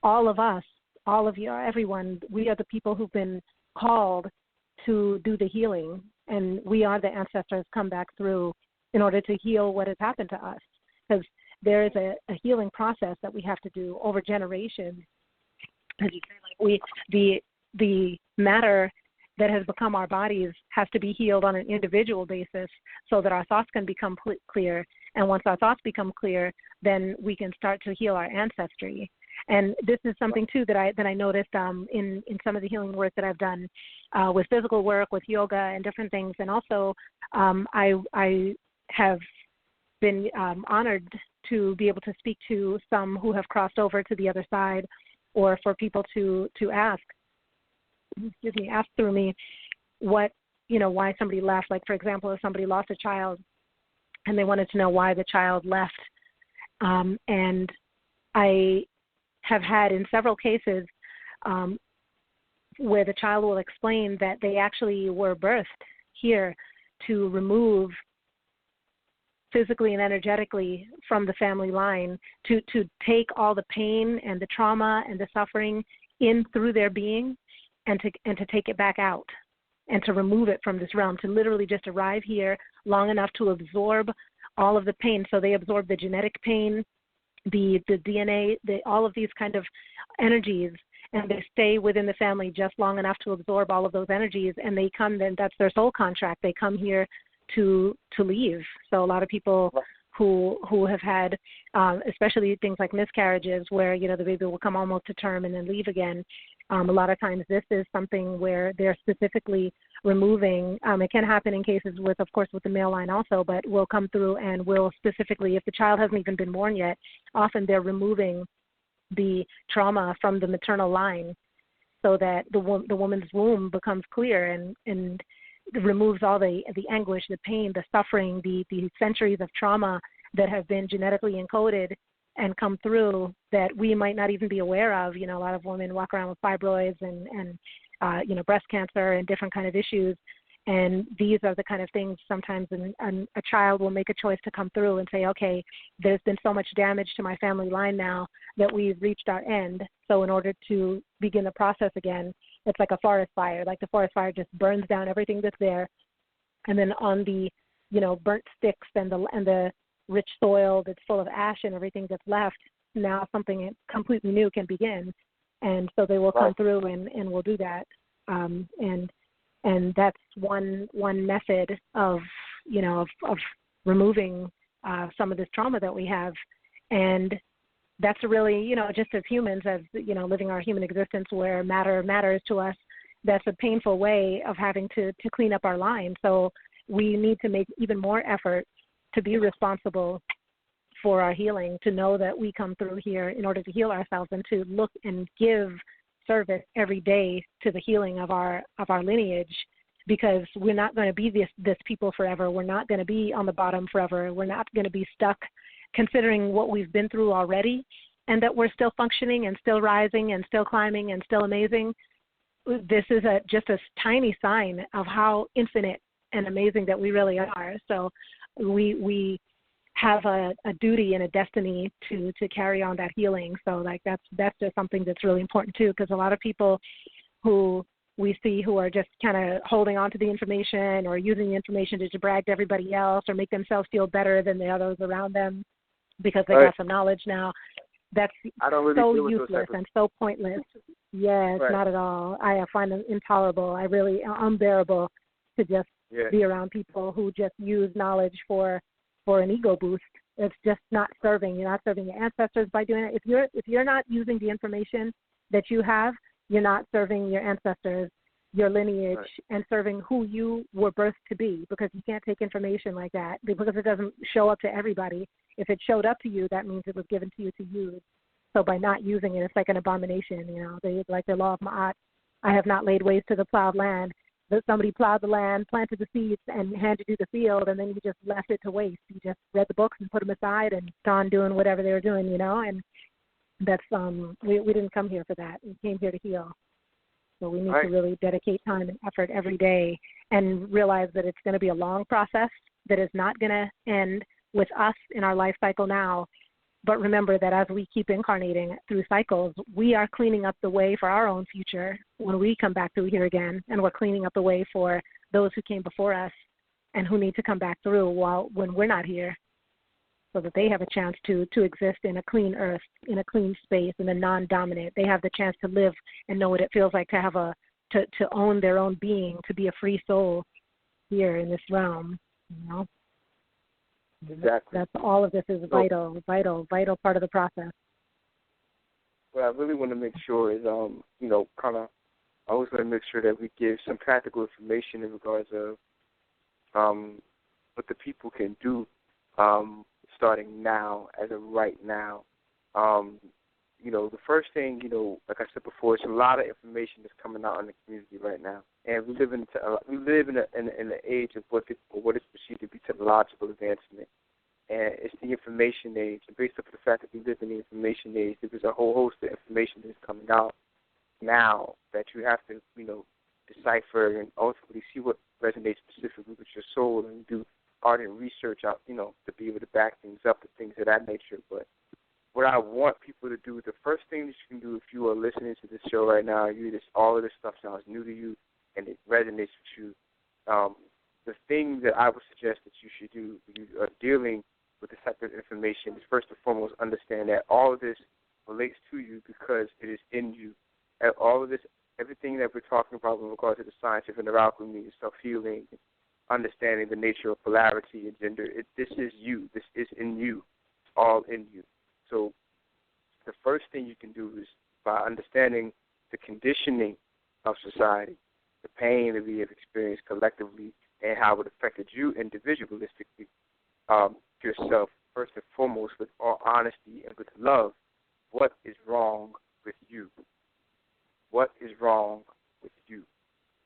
Speaker 2: All of us, all of you, everyone, we are the people who've been called to do the healing, and we are the ancestors come back through in order to heal what has happened to us, because there is a healing process that we have to do over generations. As you say, like the matter that has become our bodies has to be healed on an individual basis so that our thoughts can become clear. And once our thoughts become clear, then we can start to heal our ancestry. And this is something, too, that I noticed in some of the healing work that I've done with physical work, with yoga and different things. And also I have been honored to be able to speak to some who have crossed over to the other side, or for people to ask through me why somebody left. Like, for example, if somebody lost a child and they wanted to know why the child left. And I have had in several cases where the child will explain that they actually were birthed here to remove physically and energetically from the family line, to take all the pain and the trauma and the suffering in through their being, and to take it back out and to remove it from this realm, to literally just arrive here long enough to absorb all of the pain. So they absorb the genetic pain, the DNA, all of these kind of energies, and they stay within the family just long enough to absorb all of those energies, and they come, then that's their soul contract. They come here to leave. So a lot of people who have had, especially things like miscarriages, where the baby will come almost to term and then leave again. A lot of times this is something where they're specifically removing. It can happen in cases with the male line also, but will come through and will specifically, if the child hasn't even been born yet, often they're removing the trauma from the maternal line so that the woman's womb becomes clear and removes all the anguish, the pain, the suffering, the centuries of trauma that have been genetically encoded and come through that we might not even be aware of. You know, a lot of women walk around with fibroids and breast cancer and different kind of issues. And these are the kind of things sometimes a child will make a choice to come through and say, okay, there's been so much damage to my family line now that we've reached our end. So in order to begin the process again, it's like a forest fire. Like the forest fire just burns down everything that's there. And then on the, burnt sticks and the rich soil that's full of ash and everything that's left, now something completely new can begin. And so they will come through and will do that. And that's one method of removing some of this trauma that we have. And that's really, just as humans, as, living our human existence where matter matters to us, that's a painful way of having to clean up our line. So we need to make even more effort to be responsible for our healing, to know that we come through here in order to heal ourselves and to look and give service every day to the healing of our lineage, because we're not going to be this people forever. We're not going to be on the bottom forever. We're not going to be stuck considering what we've been through already, and that we're still functioning and still rising and still climbing and still amazing. This is just a tiny sign of how infinite and amazing that we really are. So we have a duty and a destiny to carry on that healing. So that's just something that's really important too, because a lot of people who we see who are just kind of holding on to the information or using the information to brag to everybody else or make themselves feel better than the others around them because they got some knowledge now. That's so useless and so pointless. Yes, not at all. I find them intolerable. I really unbearable to just be around people who just use knowledge for an ego boost. It's just not serving. You're not serving your ancestors by doing it. If you're not using the information that you have, you're not serving your ancestors, your lineage, and serving who you were birthed to be, because you can't take information like that because it doesn't show up to everybody. If it showed up to you, that means it was given to you to use. So by not using it, it's like an abomination. They like the law of Ma'at. I have not laid waste to the plowed land. That somebody plowed the land, planted the seeds, and handed you the field, and then you just left it to waste. You just read the books and put them aside and gone doing whatever they were doing, and that's we didn't come here for that. We came here to heal. So we need to really dedicate time and effort every day and realize that it's going to be a long process that is not going to end with us in our life cycle now. But remember that as we keep incarnating through cycles, we are cleaning up the way for our own future when we come back through here again, and we're cleaning up the way for those who came before us and who need to come back through when we're not here, so that they have a chance to exist in a clean earth, in a clean space, in a non-dominant. They have the chance to live and know what it feels like to have to own their own being, to be a free soul here in this realm,
Speaker 3: Exactly.
Speaker 2: That's all of this is vital part of the process.
Speaker 3: What I really want to make sure is, I always want to make sure that we give some practical information in regards of what the people can do starting now, as of right now. The first thing, like I said before, it's a lot of information that's coming out in the community right now, and we live in the age of what is perceived to be technological advancement, and it's the information age. And based off the fact that we live in the information age, there's a whole host of information that's coming out now that you have to, decipher and ultimately see what resonates specifically with your soul, and do ardent research out, to be able to back things up and things of that nature. But what I want people to do, the first thing that you can do if you are listening to this show right now, all of this stuff sounds new to you and it resonates with you, the thing that I would suggest that you should do when you are dealing with this type of information is first and foremost understand that all of this relates to you because it is in you. And all of this, everything that we're talking about in regards to the science of inner alchemy and self-healing, understanding the nature of polarity and gender, this is you. This is in you. It's all in you. So the first thing you can do is by understanding the conditioning of society, the pain that we have experienced collectively, and how it affected you individualistically, yourself, first and foremost, with all honesty and with love. What is wrong with you? What is wrong with you?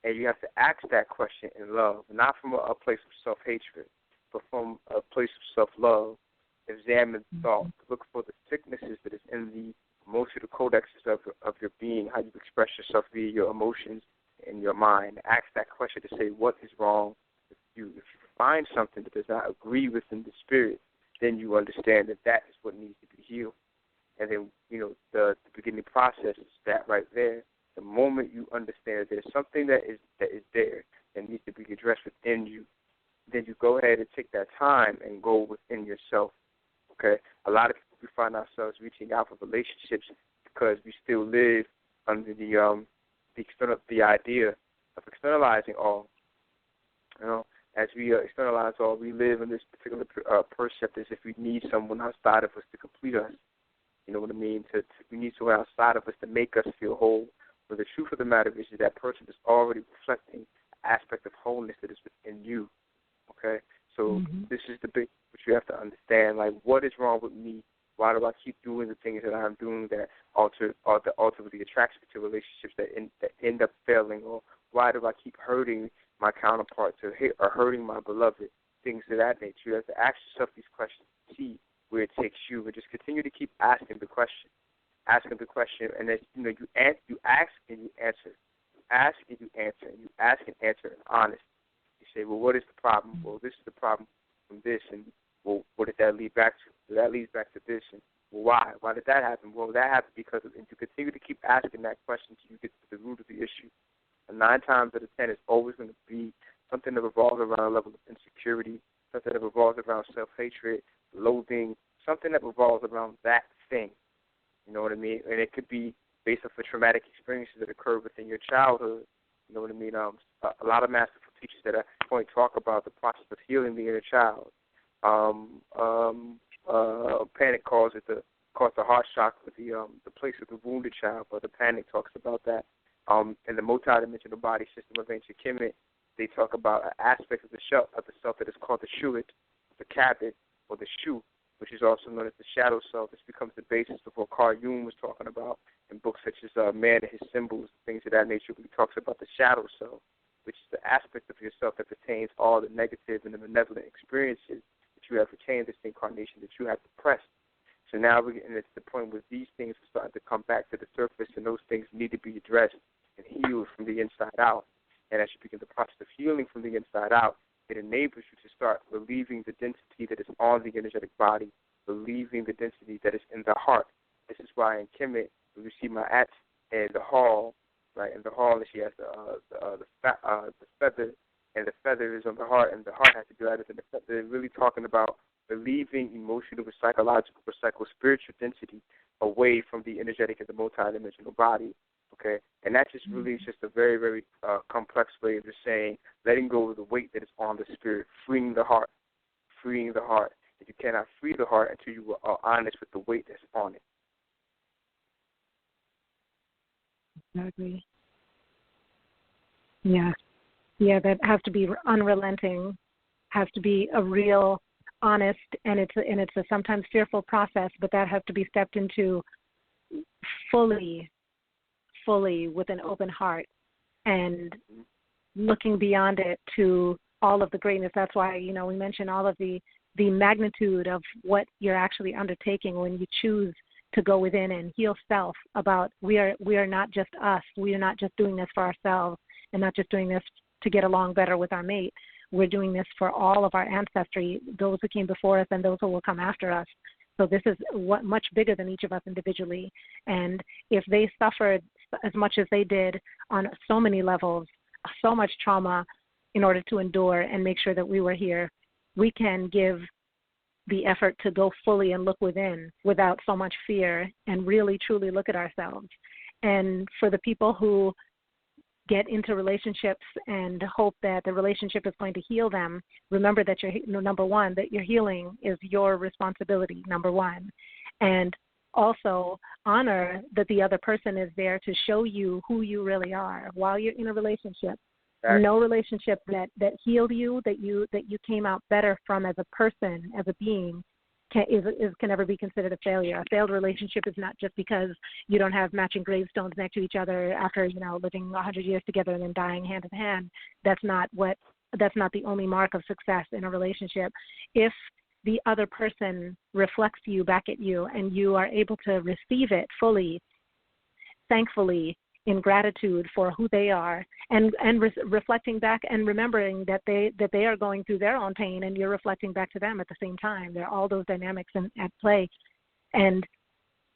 Speaker 3: And you have to ask that question in love, not from a place of self-hatred, but from a place of self-love, examine thought, to look for the sicknesses that is in the emotional codexes of your being, how you express yourself via your emotions and your mind. Ask that question to say, what is wrong with you? If you find something that does not agree within the spirit, then you understand that that is what needs to be healed. And then, the beginning process is that right there. The moment you understand there's something that is there that needs to be addressed within you, then you go ahead and take that time and go within yourself. Okay? A lot of people, we find ourselves reaching out for relationships because we still live under the idea of externalizing all. As we externalize all, we live in this particular percept as if we need someone outside of us to complete us. You know what I mean? We need someone outside of us to make us feel whole. But the truth of the matter is that person is already reflecting the aspect of wholeness that is within you. Okay? So this is the big, what you have to understand. Like, what is wrong with me? Why do I keep doing the things that I'm doing that ultimately attracts me to relationships that end up failing? Or why do I keep hurting my counterparts or hurting my beloved? Things of that nature. You have to ask yourself these questions to see where it takes you, and just continue to keep asking the question. Asking the question, and then you ask and you answer. You ask and you answer. And you ask and answer and honest. You say, well, what is the problem? Well, this is the problem from this, and well, what did that lead back to? Well, that leads back to this, and well, why? Why did that happen? Well, that happened because of, and you continue to keep asking that question until you get to the root of the issue. And 9 times out of 10, it's always going to be something that revolves around a level of insecurity, something that revolves around self-hatred, loathing, something that revolves around that thing. You know what I mean? And it could be based off of traumatic experiences that occurred within your childhood. You know what I mean? A lot of masterful teachers that I point talk about the process of healing the inner child. Panic calls it the heart shock with the place of the wounded child, but the Panic talks about that. In the multidimensional body system of ancient Kemet, they talk about an aspect of the self that is called the shuit, the cabin, or the shu, which is also known as the shadow self. This becomes the basis of what Carl Jung was talking about in books such as Man and His Symbols, things of that nature, when he talks about the shadow self, which is the aspect of yourself that contains all the negative and the benevolent experiences that you have retained this incarnation, that you have suppressed. So now it's the point where these things are starting to come back to the surface, and those things need to be addressed and healed from the inside out. And as you begin the process of healing from the inside out, it enables you to start relieving the density that is on the energetic body, relieving the density that is in the heart. This is why in Kemet, when you see Ma'at in the hall, right, in the hall, she has the feather, and the feather is on the heart, and the heart has to do that. And they're really talking about relieving emotional, psychological, psycho-spiritual density away from the energetic and the multidimensional body. Okay, and that just really is just a very, very complex way of just saying letting go of the weight that is on the spirit, freeing the heart. And you cannot free the heart until you are honest with the weight that's on it.
Speaker 2: Exactly. Yeah, that has to be unrelenting, has to be a real, honest, and it's a sometimes fearful process, but that has to be stepped into fully with an open heart and looking beyond it to all of the greatness. That's why, we mention all of the magnitude of what you're actually undertaking when you choose to go within and heal self. About we are not just us. We are not just doing this for ourselves and not just doing this to get along better with our mate. We're doing this for all of our ancestry, those who came before us and those who will come after us. So this is much bigger than each of us individually. And if they suffered as much as they did on so many levels, so much trauma in order to endure and make sure that we were here, we can give the effort to go fully and look within without so much fear and really truly look at ourselves. And for the people who get into relationships and hope that the relationship is going to heal them, remember that number one, that your healing is your responsibility, number one. And also honor that the other person is there to show you who you really are while you're in a relationship. Exactly. No relationship that healed you, that you came out better from as a person, as a being, can ever be considered a failure. A failed relationship is not just because you don't have matching gravestones next to each other after living 100 years together and then dying hand in hand. That's not the only mark of success in a relationship. If the other person reflects you back at you, and you are able to receive it fully, thankfully, in gratitude for who they are, and reflecting back and remembering that they are going through their own pain, and you're reflecting back to them at the same time. There are all those dynamics at play, and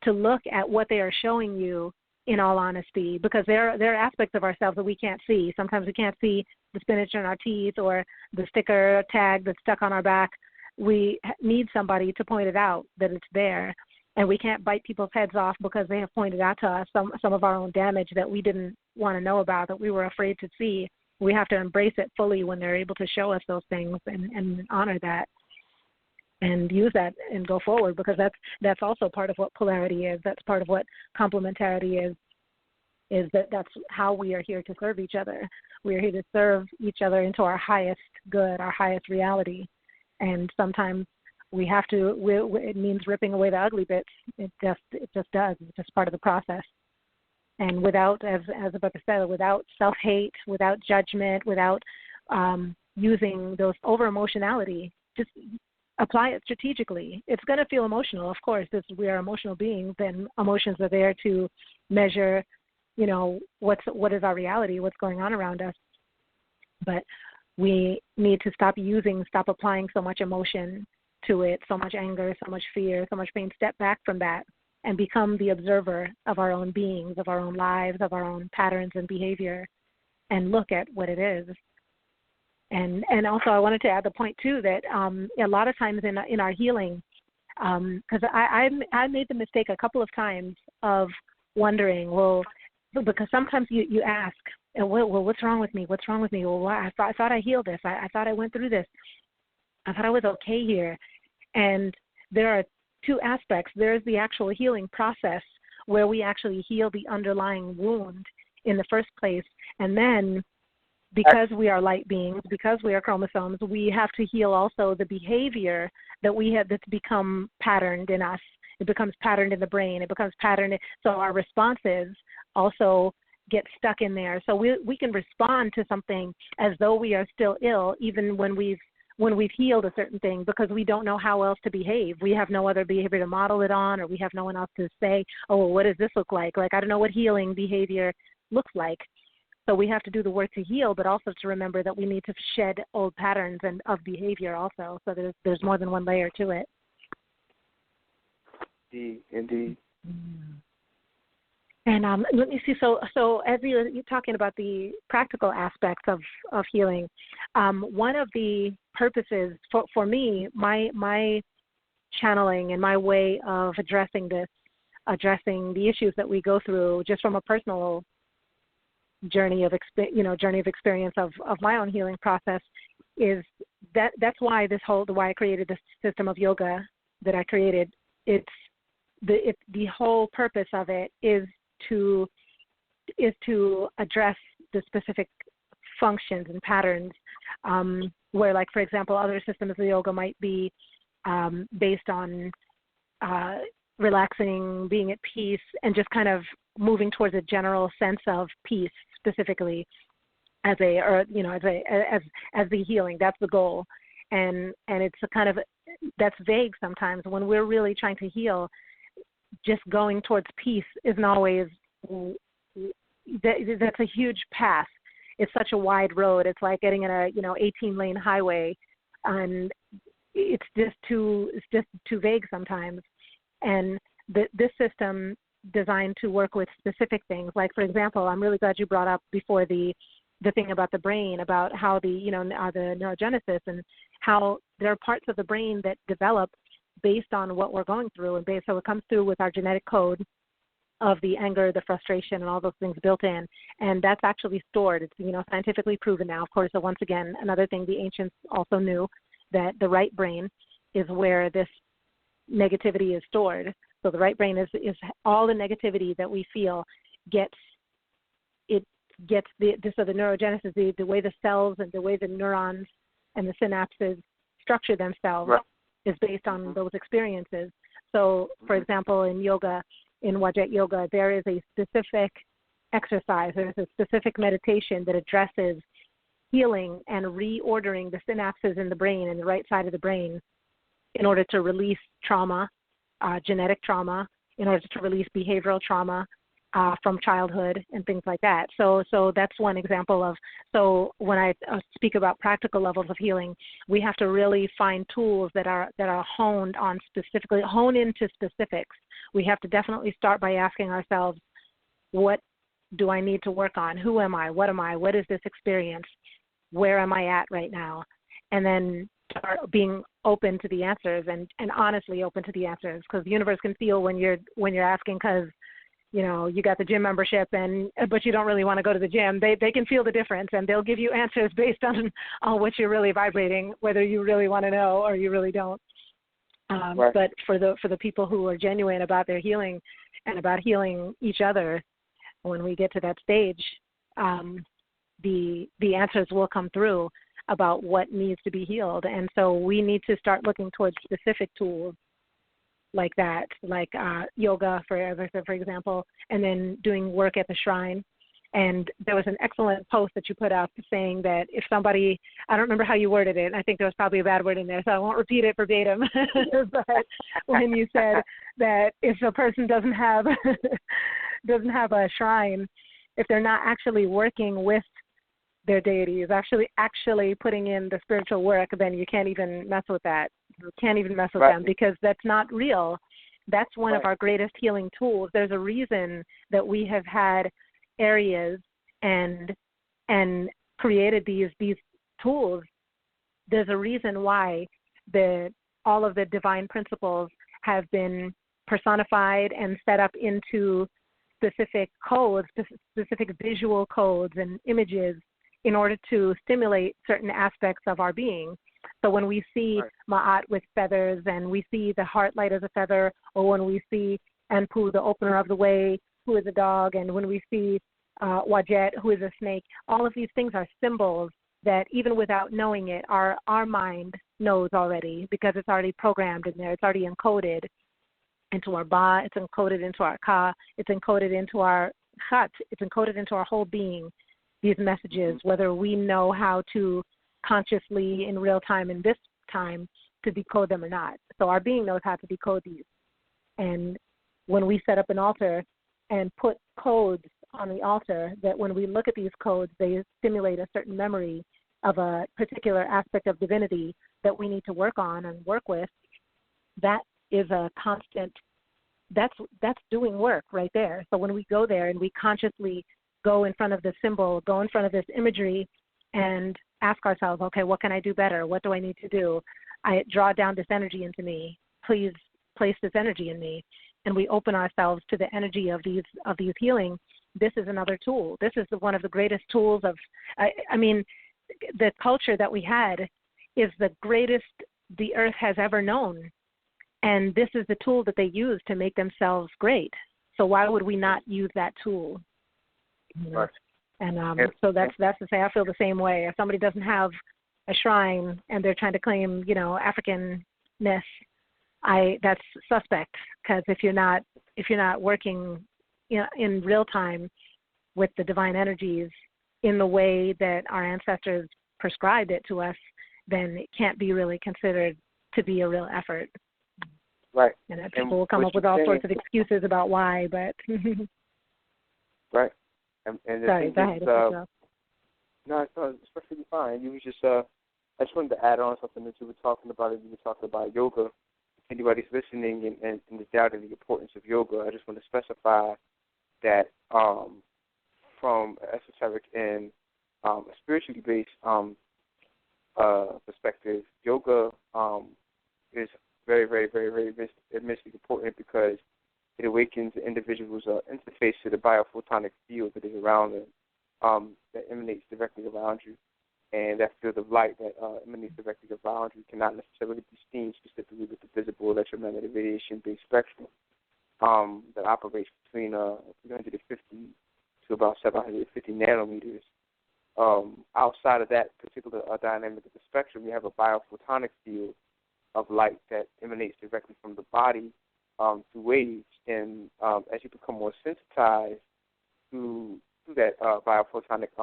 Speaker 2: to look at what they are showing you in all honesty, because there are aspects of ourselves that we can't see. Sometimes we can't see the spinach in our teeth or the sticker tag that's stuck on our back. We need somebody to point it out that it's there. And we can't bite people's heads off because they have pointed out to us some of our own damage that we didn't want to know about, that we were afraid to see. We have to embrace it fully when they're able to show us those things, and honor that and use that and go forward, because that's also part of what polarity is. That's part of what complementarity is that's how we are here to serve each other. We are here to serve each other into our highest good, our highest reality. And sometimes we have to. It means ripping away the ugly bits. It just does. It's just part of the process. And without, as Rebecca said, without self-hate, without judgment, without using those over-emotionality, just apply it strategically. It's going to feel emotional, of course. We are emotional beings, and emotions are there to measure, what is our reality, what's going on around us. But we need to stop applying so much emotion to it, so much anger, so much fear, so much pain. Step back from that and become the observer of our own beings, of our own lives, of our own patterns and behavior, and look at what it is. And also I wanted to add the point, too, that a lot of times in our healing, because I made the mistake a couple of times of wondering, well, because sometimes you ask, well, what's wrong with me? What's wrong with me? Well, I thought I healed this. I thought I went through this. I thought I was okay here. And there are two aspects. There's the actual healing process where we actually heal the underlying wound in the first place. And then because we are light beings, because we are chromosomes, we have to heal also the behavior that we have that's become patterned in us. It becomes patterned in the brain. It becomes patterned. So our responses also get stuck in there. So we can respond to something as though we are still ill, even when we've healed a certain thing, because we don't know how else to behave. We have no other behavior to model it on, or we have no one else to say, oh, well, what does this look like? Like, I don't know what healing behavior looks like. So we have to do the work to heal, but also to remember that we need to shed old patterns of behavior also. So there's more than one layer to it.
Speaker 3: Indeed.
Speaker 2: And let me see. So as you're talking about the practical aspects of healing, one of the purposes for me, my channeling and my way of addressing the issues that we go through, just from a personal journey of experience of my own healing process, is that's why why I created this system of yoga that I created. It's the whole purpose of it is to address the specific functions and patterns where, like, for example, other systems of yoga might be based on relaxing, being at peace, and just kind of moving towards a general sense of peace specifically as the healing. That's the goal. And it's a kind of, that's vague sometimes. When we're really trying to heal, just going towards peace isn't always, that's a huge path. It's such a wide road. It's like getting in a 18-lane highway, and it's just too vague sometimes. And this system designed to work with specific things. Like, for example, I'm really glad you brought up before the thing about the brain, about how the neurogenesis, and how there are parts of the brain that develop based on what we're going through, and so it comes through with our genetic code of the anger, the frustration, and all those things built in, and that's actually stored. It's scientifically proven now. Of course, so once again, another thing the ancients also knew, that the right brain is where this negativity is stored. So the right brain is all the negativity that we feel so the neurogenesis, the way the cells and the way the neurons and the synapses structure themselves, right, is based on those experiences. So, for example, in yoga, in Wadjet Yoga, there is a specific exercise, there's a specific meditation that addresses healing and reordering the synapses in the brain, in the right side of the brain, in order to release trauma, genetic trauma, in order to release behavioral trauma from childhood and things like that. So that's one example of, so when I speak about practical levels of healing, we have to really find tools that are honed on specifically, hone into specifics. We have to definitely start by asking ourselves, what do I need to work on? Who am I? What am I? What is this experience? Where am I at right now? And then start being open to the answers and honestly open to the answers, because the universe can feel when you're asking, because you know, you got the gym membership but you don't really want to go to the gym. They can feel the difference, and they'll give you answers based on what you're really vibrating, whether you really want to know or you really don't.
Speaker 3: Right.
Speaker 2: But for the people who are genuine about their healing and about healing each other, when we get to that stage, the answers will come through about what needs to be healed. And so we need to start looking towards specific tools like that, like yoga, for example, and then doing work at the shrine. And there was an excellent post that you put up saying that if somebody, I don't remember how you worded it, I think there was probably a bad word in there, so I won't repeat it verbatim, but when you said that if a person doesn't have a shrine, if they're not actually working with their deities, actually putting in the spiritual work, then you can't even mess with that. You can't even mess with them, because that's not real. That's one of our greatest healing tools. There's a reason that we have had areas and created these tools. There's a reason why all of the divine principles have been personified and set up into specific codes, specific visual codes and images in order to stimulate certain aspects of our being. So when we see Ma'at with feathers, and we see the heart light as a feather, or when we see Anpu, the opener of the way, who is a dog, and when we see Wadjet, who is a snake, all of these things are symbols that even without knowing it, our mind knows already, because it's already programmed in there. It's already encoded into our Ba, it's encoded into our Ka, it's encoded into our Khat, it's encoded into our whole being, these messages, whether we know how to consciously in real time, in this time, to decode them or not. So our being knows how to decode these. And when we set up an altar and put codes on the altar, that when we look at these codes, they stimulate a certain memory of a particular aspect of divinity that we need to work on and work with, that is a constant, that's doing work right there. So when we go there and we consciously go in front of the symbol, go in front of this imagery, and ask ourselves, okay, what can I do better? What do I need to do? I draw down this energy into me. Please place this energy in me. And we open ourselves to the energy of these healing. This is another tool. This is one of the greatest tools of, I mean, the culture that we had is the greatest the earth has ever known. And this is the tool that they use to make themselves great. So why would we not use that tool? You know?
Speaker 3: Right.
Speaker 2: And so that's to say, I feel the same way. If somebody doesn't have a shrine and they're trying to claim, you know, Africanness, that's suspect. Because if you're not working, you know, in real time with the divine energies in the way that our ancestors prescribed it to us, then it can't be really considered to be a real effort.
Speaker 3: Right.
Speaker 2: And that people will come up with all sorts of excuses about why, but
Speaker 3: right. And
Speaker 2: sorry, go ahead.
Speaker 3: No, it's perfectly fine. You was just I just wanted to add on something that you were talking about. You were talking about yoga. If anybody's listening and is doubting the importance of yoga, I just want to specify that from an esoteric and a spiritually based perspective, yoga is very, very, very, very immensely important, because it awakens the individual's interface to the biophotonic field that is around them, that emanates directly around you. And that field of light that emanates directly around you cannot necessarily be seen specifically with the visible electromagnetic radiation-based spectrum that operates between 350 to about 750 nanometers. Outside of that particular dynamic of the spectrum, you have a biophotonic field of light that emanates directly from the body through waves. And as you become more sensitized to that biophotonic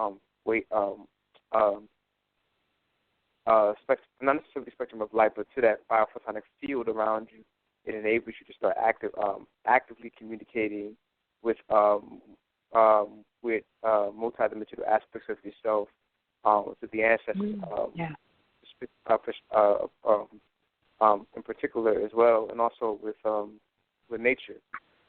Speaker 3: not necessarily spectrum of light, but to that biophotonic field around you. It enables you to start actively communicating with multidimensional aspects of yourself, to the ancestors, in particular as well, and also with nature.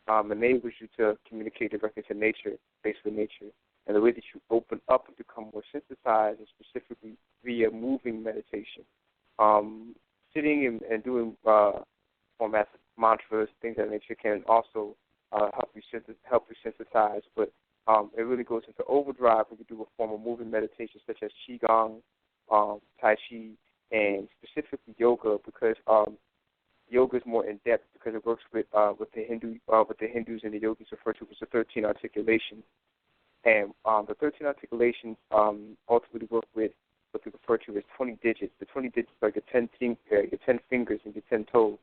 Speaker 3: Enables you to communicate directly to nature, basically nature, and the way that you open up and become more sensitized, is specifically via moving meditation, sitting and doing formats, mantras, things of that nature can also help you sensitize, but it really goes into overdrive when you do a form of moving meditation such as qigong, tai chi, and specifically yoga, because yoga is more in depth because it works with the Hindus and the yogis refer to as the 13 articulations, and the 13 articulations ultimately work with what they refer to as 20 digits. The 20 digits are your 10 fingers and your 10 toes,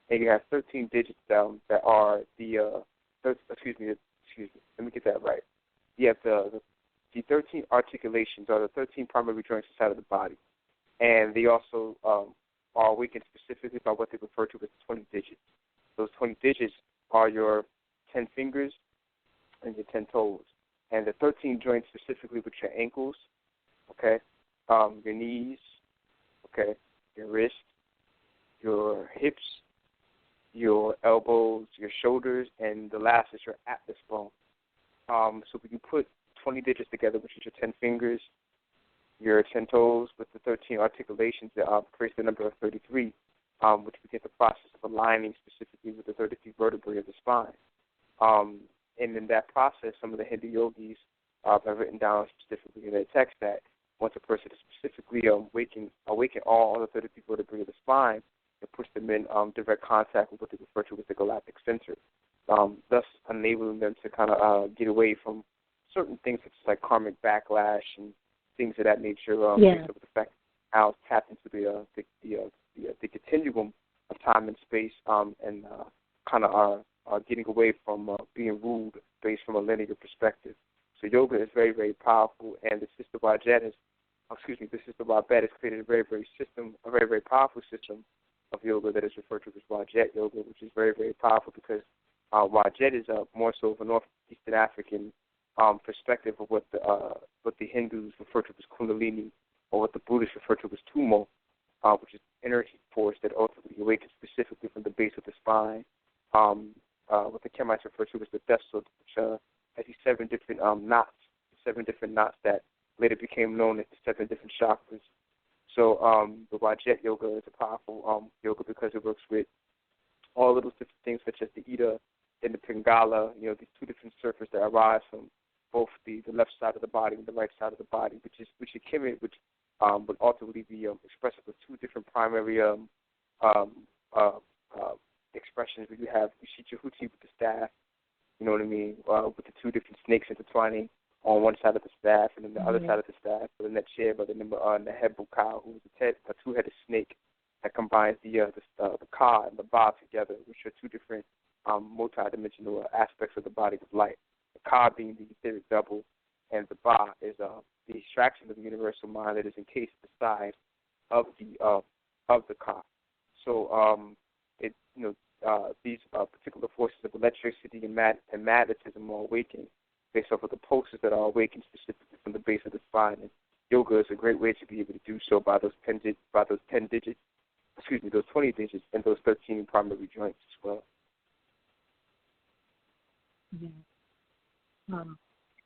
Speaker 3: and you have 13 digits that are excuse me. Let me get that right. You have the 13 articulations are the 13 primary joints inside of the body, and they also are awakened specifically by what they refer to as 20 digits. Those 20 digits are your 10 fingers and your 10 toes, and the 13 joints specifically with your ankles, okay, your knees, okay, your wrists, your hips, your elbows, your shoulders, and the last is your atlas bone. So when you put 20 digits together, which is your 10 fingers, your 10 toes, with the 13 articulations, that creates the number of 33, which begins the process of aligning specifically with the 33 vertebrae of the spine. And in that process, some of the Hindu yogis have written down specifically in their text that once a person is specifically awaken all the 33 vertebrae of the spine, it puts them in direct contact with what they refer to as the galactic center, thus enabling them to kind of get away from certain things such as like karmic backlash and things of that nature, based on the fact how it's tapped into the continuum of time and space, and kind of are getting away from being ruled based from a linear perspective. So yoga is very, very powerful, and the sister Wadjet has created a very, very powerful system of yoga that is referred to as Wadjet Yoga, which is very, very powerful because Wadjet is more so of a northeastern African perspective of what the Hindus refer to as Kundalini, or what the Buddhists refer to as Tumo, which is energy force that ultimately awakens specifically from the base of the spine. What the Kemites refer to as the Death Sud, which has these 7 different knots that later became known as the 7 different chakras. So the Wadjet Yoga is a powerful yoga because it works with all of those different things such as the Ida and the Pingala, these 2 different surfaces that arise from both the left side of the body and the right side of the body, which would ultimately be expressed with 2 different primary expressions. Where you have Ushichahuchi with the staff, you know what I mean, with the 2 different snakes intertwining on one side of the staff, and then the other side of the staff, with a net chair by the number the Hebu-Ka, who is a 2-headed snake that combines the Ka and the Ba together, which are 2 different multidimensional aspects of the body of light. The Ka being the etheric double, and the Ba is the extraction of the universal mind that is encased inside of the Ka. So these particular forces of electricity and magnetism are awakened based off of the pulses that are awakened specifically from the base of the spine. And yoga is a great way to be able to do so by those 10 digits, those 20 digits, and those 13 primary joints as well.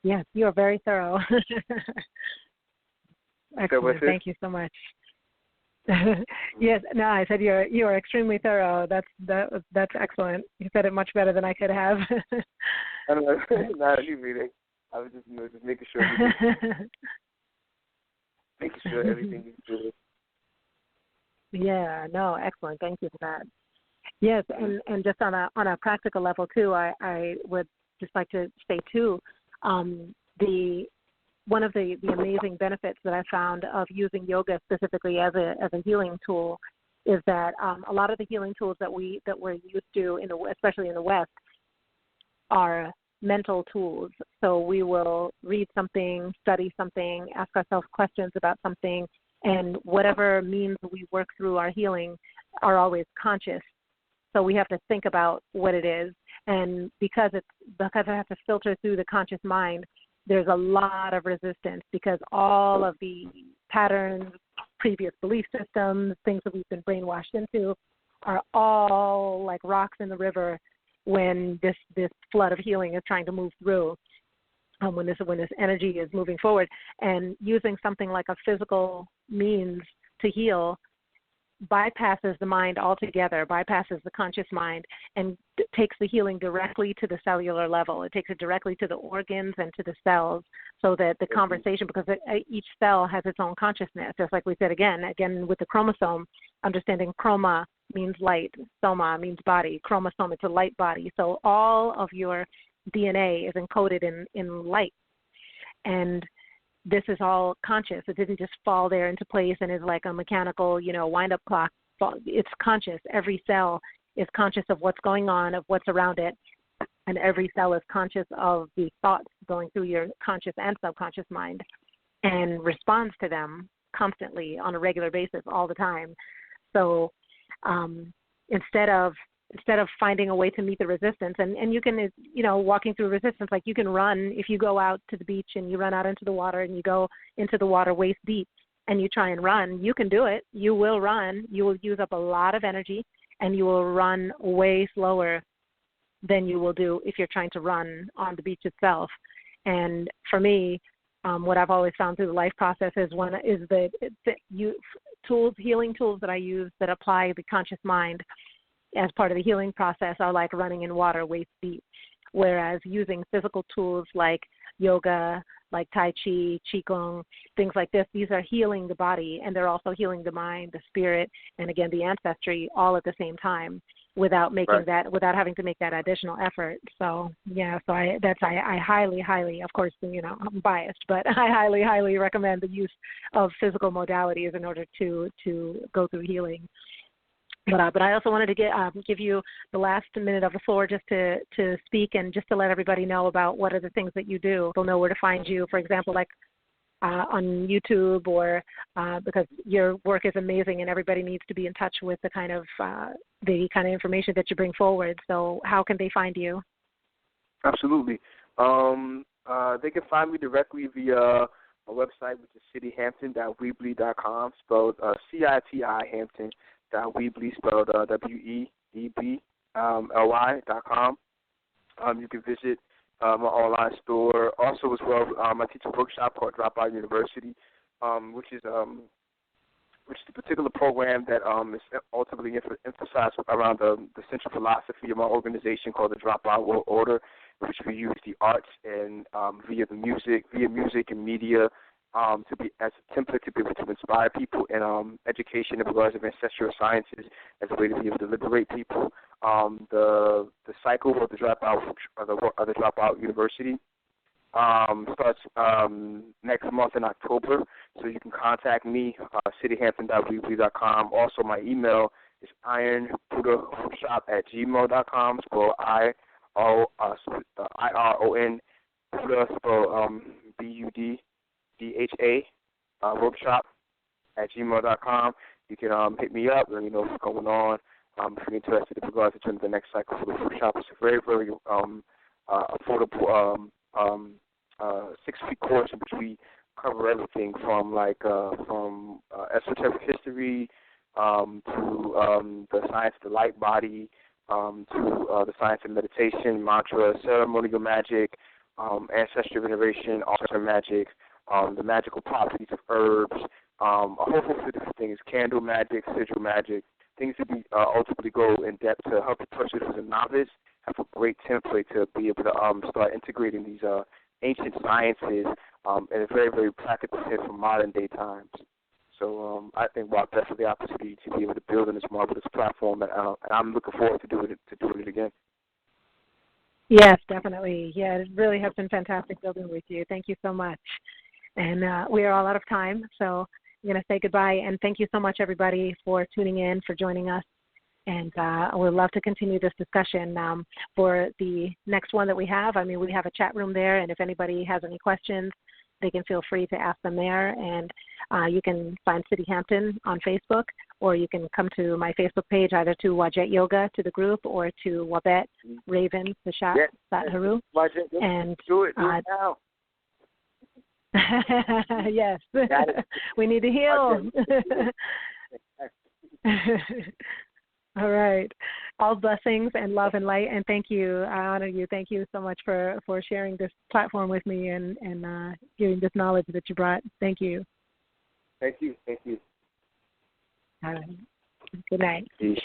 Speaker 2: Yes, you are very thorough. Excellent. Thank you so much. Yes, no, I said you are extremely thorough. That's excellent. You said it much better than I could have.
Speaker 3: I don't know. Not you reading. I was just making sure. Making sure everything is good. Yeah,
Speaker 2: no, excellent. Thank you for that. Yes, and just on a practical level too, I would just like to say too, one of the amazing benefits that I found of using yoga specifically as a healing tool is that a lot of the healing tools that we're used to especially in the West are mental tools. So we will read something, study something, ask ourselves questions about something, And whatever means we work through our healing are always conscious. So we have to think about what it is. And because it has to filter through the conscious mind, there's a lot of resistance because all of the patterns, previous belief systems, things that we've been brainwashed into are all like rocks in the river when this flood of healing is trying to move through, when this energy is moving forward. And using something like a physical means to heal bypasses the mind altogether, bypasses the conscious mind, and takes the healing directly to the cellular level. It takes it directly to the organs and to the cells, so that the conversation, because each cell has its own consciousness, just like we said again with the chromosome, understanding chroma means light, soma means body, chromosome, it's a light body. So all of your DNA is encoded in light. And this is all conscious. It didn't just fall there into place and is like a mechanical, wind-up clock. It's conscious. Every cell is conscious of what's going on, of what's around it, and every cell is conscious of the thoughts going through your conscious and subconscious mind and responds to them constantly on a regular basis all the time. So instead of finding a way to meet the resistance, and you can, walking through resistance, like you can run, if you go out to the beach and you run out into the water and you go into the water waist deep and you try and run, you can do it. You will run. You will use up a lot of energy and you will run way slower than you will do if you're trying to run on the beach itself. And for me, what I've always found through the life process is healing tools that I use that apply the conscious mind as part of the healing process are like running in water waist deep, whereas using physical tools like yoga, like Tai Chi, Qigong, things like this, these are healing the body, and they're also healing the mind, the spirit, and again, the ancestry all at the same time without making without having to make that additional effort. So, I highly, of course, I'm biased, but I highly recommend the use of physical modalities in order to go through healing. But I also wanted to give you the last minute of the floor just to speak and just to let everybody know about what are the things that you do. They'll know where to find you, for example, like on YouTube, or because your work is amazing and everybody needs to be in touch with the kind of information that you bring forward. So how can they find you?
Speaker 3: Absolutely. They can find me directly via my website, which is cityhampton.weebly.com, spelled CITI Hampton. Weebly, spelled WEEBLY.com. You can visit my online store. Also, as well, I teach a workshop called Dropout University, which is a particular program that is ultimately emphasized around the central philosophy of my organization called the Dropout World Order, which we use the arts and via music and media to be as a template to be able to inspire people in education in regards of ancestral sciences as a way to be able to liberate people. The cycle of the Dropout University starts next month in October, so you can contact me, cityhampton.weebly.com. Also, my email is ironbuddhaworkshop@gmail.com, spelled IRON, Buddha, spelled BUDDHA, workshop@gmail.com. You can hit me up, let me know what's going on. If you're interested in regards to the next cycle for the workshop, it's a very, very affordable 6-week course in which we cover everything from esoteric history to the science of the light body, to the science of meditation, mantra, ceremonial magic, ancestral veneration, altar magic, the magical properties of herbs, a whole host of different things, candle magic, sigil magic, things that we ultimately go in depth to help the person who's a novice have a great template to be able to start integrating these ancient sciences in a very, very practical sense for modern day times. So I think we're blessed with the opportunity to be able to build on this marvelous platform, and I'm looking forward to doing it again.
Speaker 2: Yes, definitely. Yeah, it really has been fantastic building with you. Thank you so much. And we are all out of time, so I'm going to say goodbye. And thank you so much, everybody, for tuning in, for joining us. And I would love to continue this discussion for the next one that we have. I mean, we have a chat room there, and if anybody has any questions, they can feel free to ask them there. And you can find City Hampton on Facebook, or you can come to my Facebook page, either to Wadjet Yoga, to the group, or to Wabet Raven Sashat Sat Haru. And
Speaker 3: do it now.
Speaker 2: Yes, we need to heal. All right. All blessings and love and light, and thank you. I honor you. Thank you so much for sharing this platform with me and giving this knowledge that you brought. Thank you.
Speaker 3: Thank you. Thank you.
Speaker 2: All right. Good night.
Speaker 3: Peace.